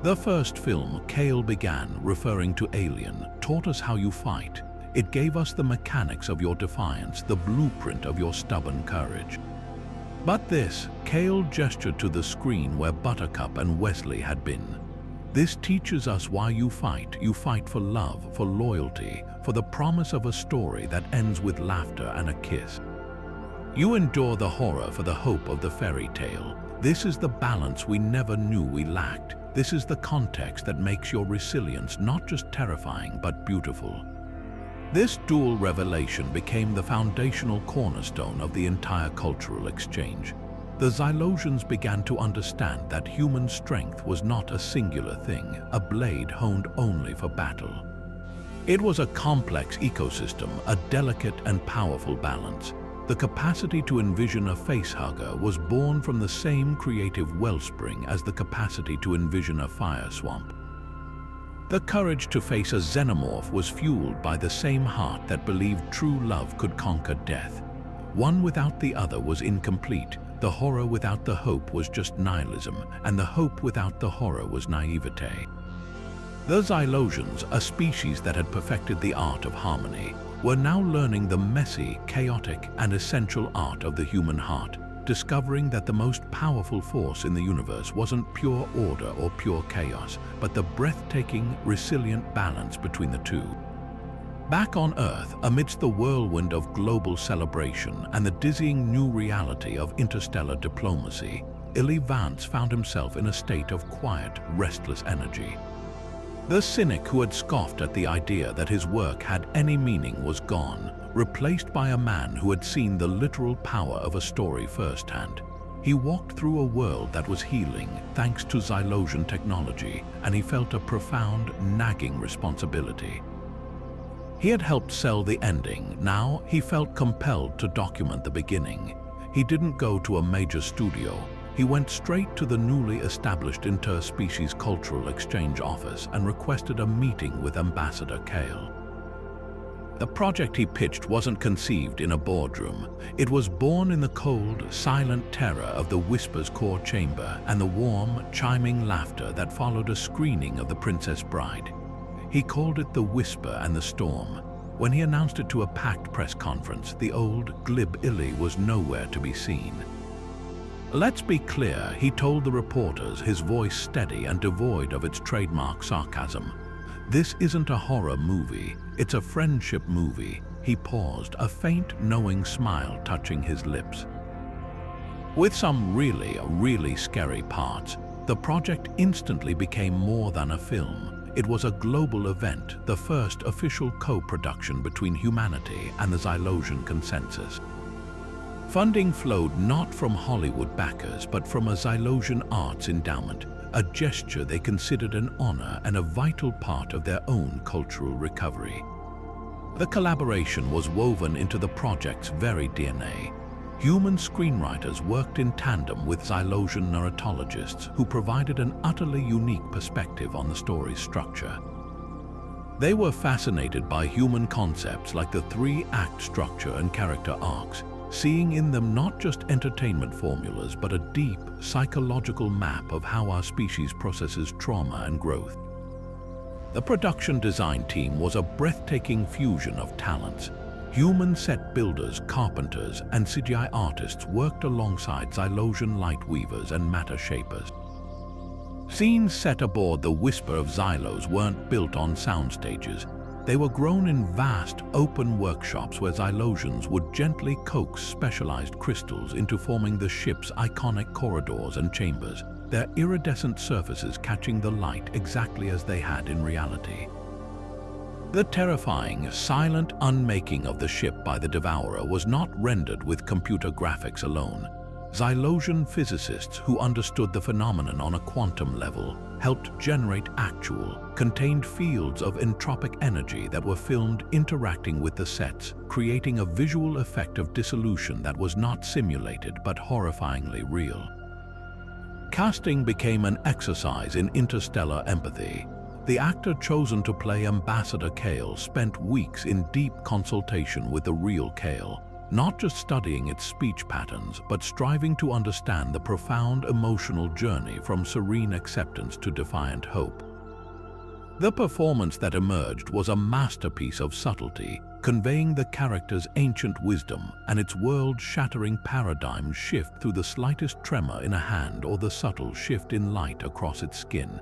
"The first film," Kale began, referring to Alien, "taught us how you fight. It gave us the mechanics of your defiance, the blueprint of your stubborn courage. But this," Kale gestured to the screen where Buttercup and Wesley had been. "This teaches us why you fight. You fight for love, for loyalty, for the promise of a story that ends with laughter and a kiss. You endure the horror for the hope of the fairy tale. This is the balance we never knew we lacked. This is the context that makes your resilience not just terrifying but beautiful." This dual revelation became the foundational cornerstone of the entire cultural exchange. The Xylosians began to understand that human strength was not a singular thing, a blade honed only for battle. It was a complex ecosystem, a delicate and powerful balance. The capacity to envision a facehugger was born from the same creative wellspring as the capacity to envision a fire swamp. The courage to face a xenomorph was fueled by the same heart that believed true love could conquer death. One without the other was incomplete. The horror without the hope was just nihilism, and the hope without the horror was naivete. The Xylosians, a species that had perfected the art of harmony, were now learning the messy, chaotic, and essential art of the human heart, discovering that the most powerful force in the universe wasn't pure order or pure chaos, but the breathtaking, resilient balance between the two. Back on Earth, amidst the whirlwind of global celebration and the dizzying new reality of interstellar diplomacy, Illy Vance found himself in a state of quiet, restless energy. The cynic who had scoffed at the idea that his work had any meaning was gone, replaced by a man who had seen the literal power of a story firsthand. He walked through a world that was healing thanks to Xylosian technology, and he felt a profound, nagging responsibility. He had helped sell the ending. Now he felt compelled to document the beginning. He didn't go to a major studio. He went straight to the newly established Interspecies Cultural Exchange Office and requested a meeting with Ambassador Kale. The project he pitched wasn't conceived in a boardroom. It was born in the cold, silent terror of the Whisper's core chamber and the warm, chiming laughter that followed a screening of The Princess Bride. He called it The Whisper and the Storm. When he announced it to a packed press conference, the old, glib Illy was nowhere to be seen. "Let's be clear," he told the reporters, his voice steady and devoid of its trademark sarcasm. "This isn't a horror movie, it's a friendship movie." He paused, a faint, knowing smile touching his lips. With some really scary parts, the project instantly became more than a film. It was a global event, the first official co-production between humanity and the Xylosian consensus. Funding flowed not from Hollywood backers, but from a Xylosian arts endowment, a gesture they considered an honor and a vital part of their own cultural recovery. The collaboration was woven into the project's very DNA. Human screenwriters worked in tandem with Xylosian narratologists who provided an utterly unique perspective on the story's structure. They were fascinated by human concepts like the three-act structure and character arcs, seeing in them not just entertainment formulas but a deep psychological map of how our species processes trauma and growth. The production design team was a breathtaking fusion of talents. Human set builders, carpenters, and CGI artists worked alongside Xylosian light weavers and matter shapers. Scenes set aboard the Whisper of Xylos weren't built on sound stages. They were grown in vast, open workshops where Xylosians would gently coax specialized crystals into forming the ship's iconic corridors and chambers, their iridescent surfaces catching the light exactly as they had in reality. The terrifying, silent unmaking of the ship by the Devourer was not rendered with computer graphics alone. Xylosian physicists who understood the phenomenon on a quantum level helped generate actual, contained fields of entropic energy that were filmed interacting with the sets, creating a visual effect of dissolution that was not simulated but horrifyingly real. Casting became an exercise in interstellar empathy. The actor chosen to play Ambassador Kale spent weeks in deep consultation with the real Kale, not just studying its speech patterns, but striving to understand the profound emotional journey from serene acceptance to defiant hope. The performance that emerged was a masterpiece of subtlety, conveying the character's ancient wisdom and its world-shattering paradigm shift through the slightest tremor in a hand or the subtle shift in light across its skin.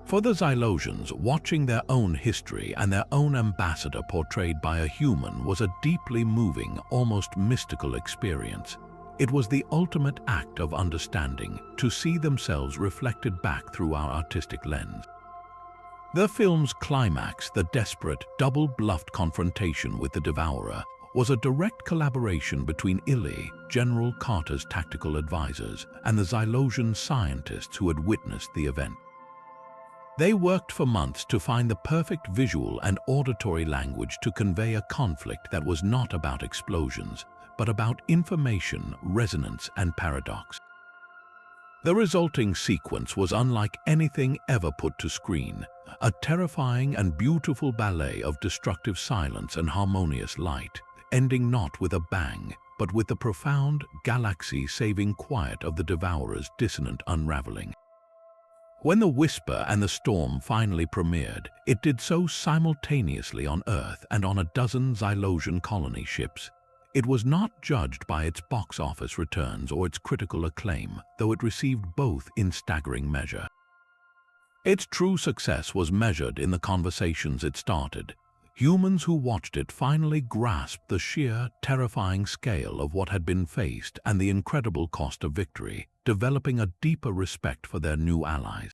For the Xylosians, watching their own history and their own ambassador portrayed by a human was a deeply moving, almost mystical experience. It was the ultimate act of understanding, to see themselves reflected back through our artistic lens. The film's climax, the desperate, double-bluffed confrontation with the Devourer, was a direct collaboration between Illy, General Carter's tactical advisors, and the Xylosian scientists who had witnessed the event. They worked for months to find the perfect visual and auditory language to convey a conflict that was not about explosions, but about information, resonance, and paradox. The resulting sequence was unlike anything ever put to screen, a terrifying and beautiful ballet of destructive silence and harmonious light, ending not with a bang, but with the profound, galaxy-saving quiet of the Devourer's dissonant unraveling. When the Whisper and the Storm finally premiered, it did so simultaneously on Earth and on a dozen Xylosian colony ships. It was not judged by its box office returns or its critical acclaim, though it received both in staggering measure. Its true success was measured in the conversations it started. Humans who watched it finally grasped the sheer, terrifying scale of what had been faced and the incredible cost of victory, developing a deeper respect for their new allies.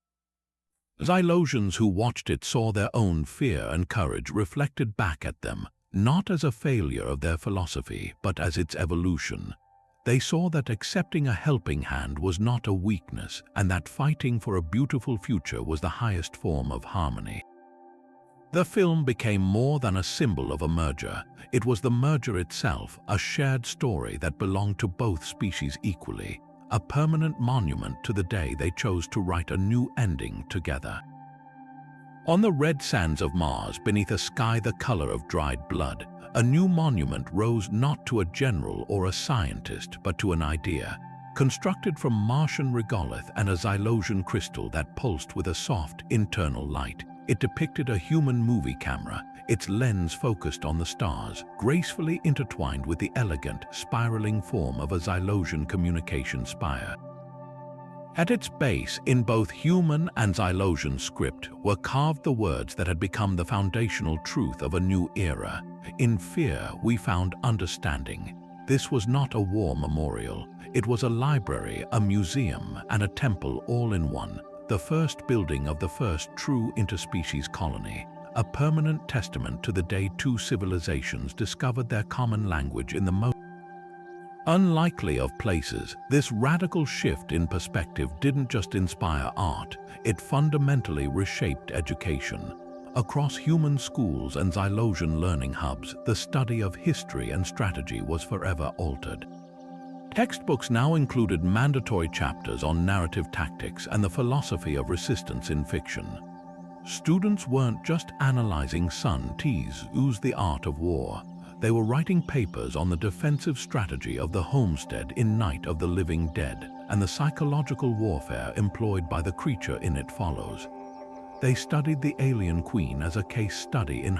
Xylosians who watched it saw their own fear and courage reflected back at them, not as a failure of their philosophy, but as its evolution. They saw that accepting a helping hand was not a weakness, and that fighting for a beautiful future was the highest form of harmony. The film became more than a symbol of a merger. It was the merger itself, a shared story that belonged to both species equally, a permanent monument to the day they chose to write a new ending together. On the red sands of Mars, beneath a sky the color of dried blood, a new monument rose not to a general or a scientist, but to an idea, constructed from Martian regolith and a Xylosian crystal that pulsed with a soft, internal light. It depicted a human movie camera, its lens focused on the stars, gracefully intertwined with the elegant, spiraling form of a Xylosian communication spire. At its base, in both human and Xylosian script, were carved the words that had become the foundational truth of a new era. In fear, we found understanding. This was not a war memorial. It was a library, a museum, and a temple all in one. the first building of the first true interspecies colony, a permanent testament to the day two civilizations discovered their common language in the most unlikely of places. This radical shift in perspective didn't just inspire art, it fundamentally reshaped education. Across human schools and Xylosian learning hubs, the study of history and strategy was forever altered. Textbooks now included mandatory chapters on narrative tactics and the philosophy of resistance in fiction. Students weren't just analyzing Sun Tzu's The Art of War. They were writing papers on the defensive strategy of the homestead in Night of the Living Dead and the psychological warfare employed by the creature in It Follows. They studied the alien queen as a case study in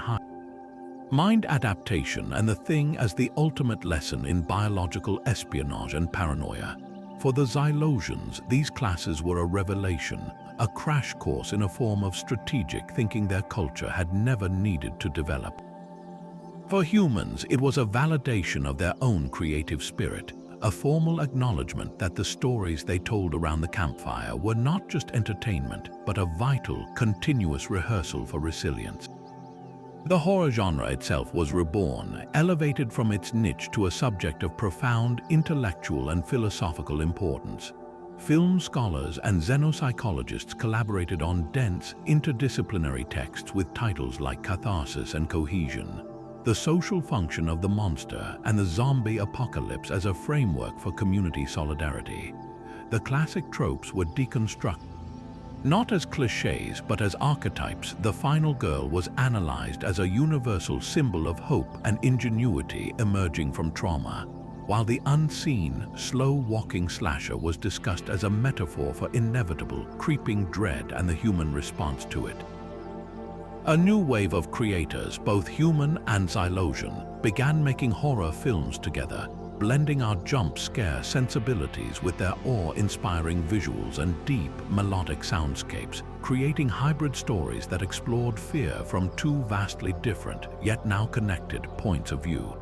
mind adaptation and the Thing as the ultimate lesson in biological espionage and paranoia. For the Xylosians, these classes were a revelation, a crash course in a form of strategic thinking their culture had never needed to develop. For humans, it was a validation of their own creative spirit, a formal acknowledgement that the stories they told around the campfire were not just entertainment, but a vital, continuous rehearsal for resilience. The horror genre itself was reborn, elevated from its niche to a subject of profound intellectual and philosophical importance. Film scholars and xenopsychologists collaborated on dense, interdisciplinary texts with titles like Catharsis and Cohesion, the social function of the monster, and the zombie apocalypse as a framework for community solidarity. The classic tropes were deconstructed. Not as cliches, but as archetypes, the final girl was analyzed as a universal symbol of hope and ingenuity emerging from trauma, while the unseen, slow-walking slasher was discussed as a metaphor for inevitable, creeping dread and the human response to it. A new wave of creators, both human and Xylosian, began making horror films together, blending our jump scare sensibilities with their awe-inspiring visuals and deep, melodic soundscapes, creating hybrid stories that explored fear from two vastly different, yet now connected, points of view.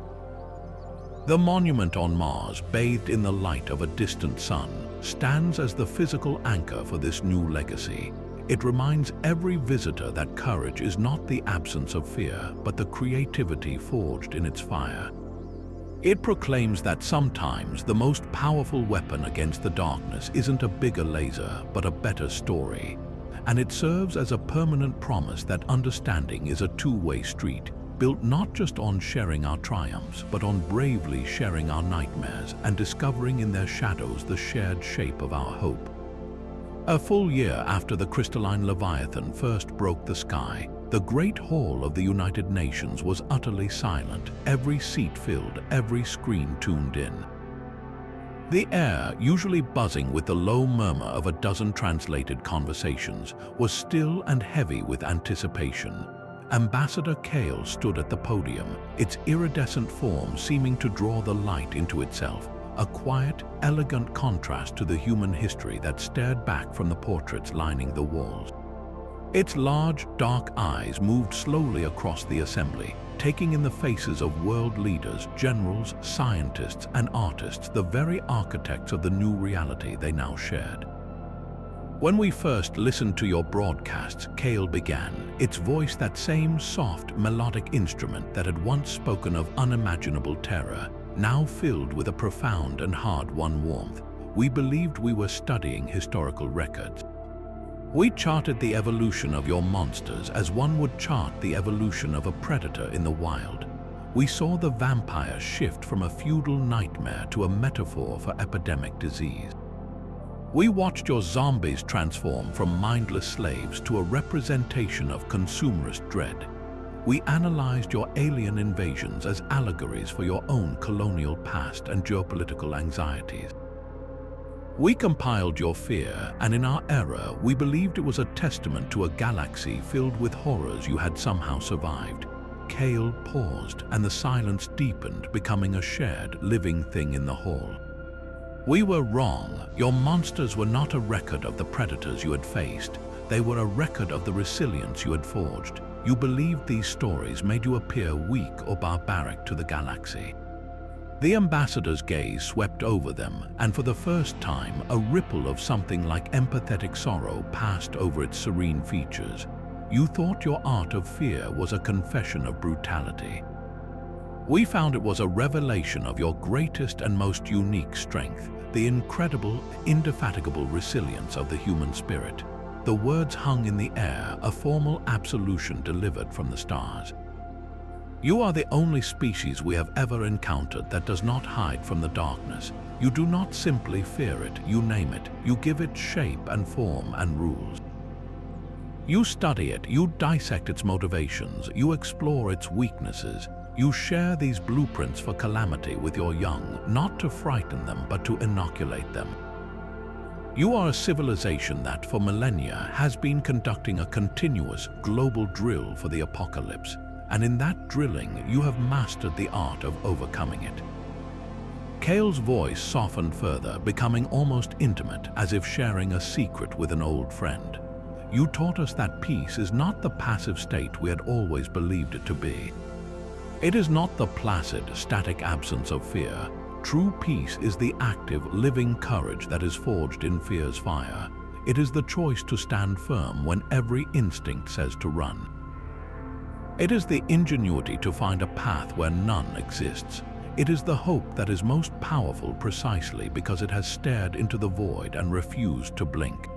The monument on Mars, bathed in the light of a distant sun, stands as the physical anchor for this new legacy. It reminds every visitor that courage is not the absence of fear, but the creativity forged in its fire. It proclaims that sometimes the most powerful weapon against the darkness isn't a bigger laser, but a better story. And it serves as a permanent promise that understanding is a two-way street, built not just on sharing our triumphs, but on bravely sharing our nightmares and discovering in their shadows the shared shape of our hope. A full year after the crystalline Leviathan first broke the sky, the Great Hall of the United Nations was utterly silent, every seat filled, every screen tuned in. The air, usually buzzing with the low murmur of a dozen translated conversations, was still and heavy with anticipation. Ambassador Kale stood at the podium, its iridescent form seeming to draw the light into itself, a quiet, elegant contrast to the human history that stared back from the portraits lining the walls. Its large, dark eyes moved slowly across the assembly, taking in the faces of world leaders, generals, scientists, and artists, the very architects of the new reality they now shared. When we first listened to your broadcasts, Kale began, its voice that same soft, melodic instrument that had once spoken of unimaginable terror, now filled with a profound and hard-won warmth. We believed we were studying historical records. We charted the evolution of your monsters as one would chart the evolution of a predator in the wild. We saw the vampire shift from a feudal nightmare to a metaphor for epidemic disease. We watched your zombies transform from mindless slaves to a representation of consumerist dread. We analyzed your alien invasions as allegories for your own colonial past and geopolitical anxieties. We compiled your fear, and in our era, we believed it was a testament to a galaxy filled with horrors you had somehow survived. Kale paused, and the silence deepened, becoming a shared, living thing in the hall. We were wrong. Your monsters were not a record of the predators you had faced. They were a record of the resilience you had forged. You believed these stories made you appear weak or barbaric to the galaxy. The ambassador's gaze swept over them, and for the first time, a ripple of something like empathetic sorrow passed over its serene features. You thought your art of fear was a confession of brutality. We found it was a revelation of your greatest and most unique strength, the incredible, indefatigable resilience of the human spirit. The words hung in the air, a formal absolution delivered from the stars. You are the only species we have ever encountered that does not hide from the darkness. You do not simply fear it, you name it, you give it shape and form and rules. You study it, you dissect its motivations, you explore its weaknesses. You share these blueprints for calamity with your young, not to frighten them, but to inoculate them. You are a civilization that, for millennia, has been conducting a continuous, global drill for the apocalypse. And in that drilling, you have mastered the art of overcoming it. Kale's voice softened further, becoming almost intimate, as if sharing a secret with an old friend. You taught us that peace is not the passive state we had always believed it to be. It is not the placid, static absence of fear. True peace is the active, living courage that is forged in fear's fire. It is the choice to stand firm when every instinct says to run. It is the ingenuity to find a path where none exists. It is the hope that is most powerful precisely because it has stared into the void and refused to blink.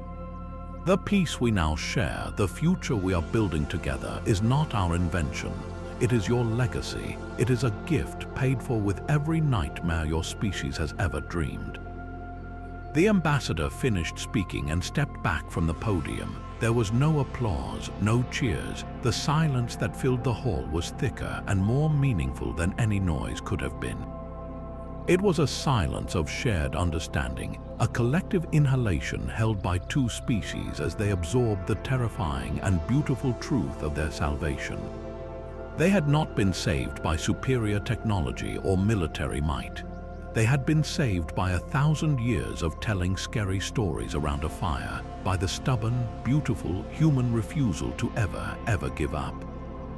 The peace we now share, the future we are building together, is not our invention. It is your legacy. It is a gift paid for with every nightmare your species has ever dreamed. The ambassador finished speaking and stepped back from the podium. There was no applause, no cheers. The silence that filled the hall was thicker and more meaningful than any noise could have been. It was a silence of shared understanding, a collective inhalation held by two species as they absorbed the terrifying and beautiful truth of their salvation. They had not been saved by superior technology or military might. They had been saved by 1,000 years of telling scary stories around a fire, by the stubborn, beautiful human refusal to ever give up.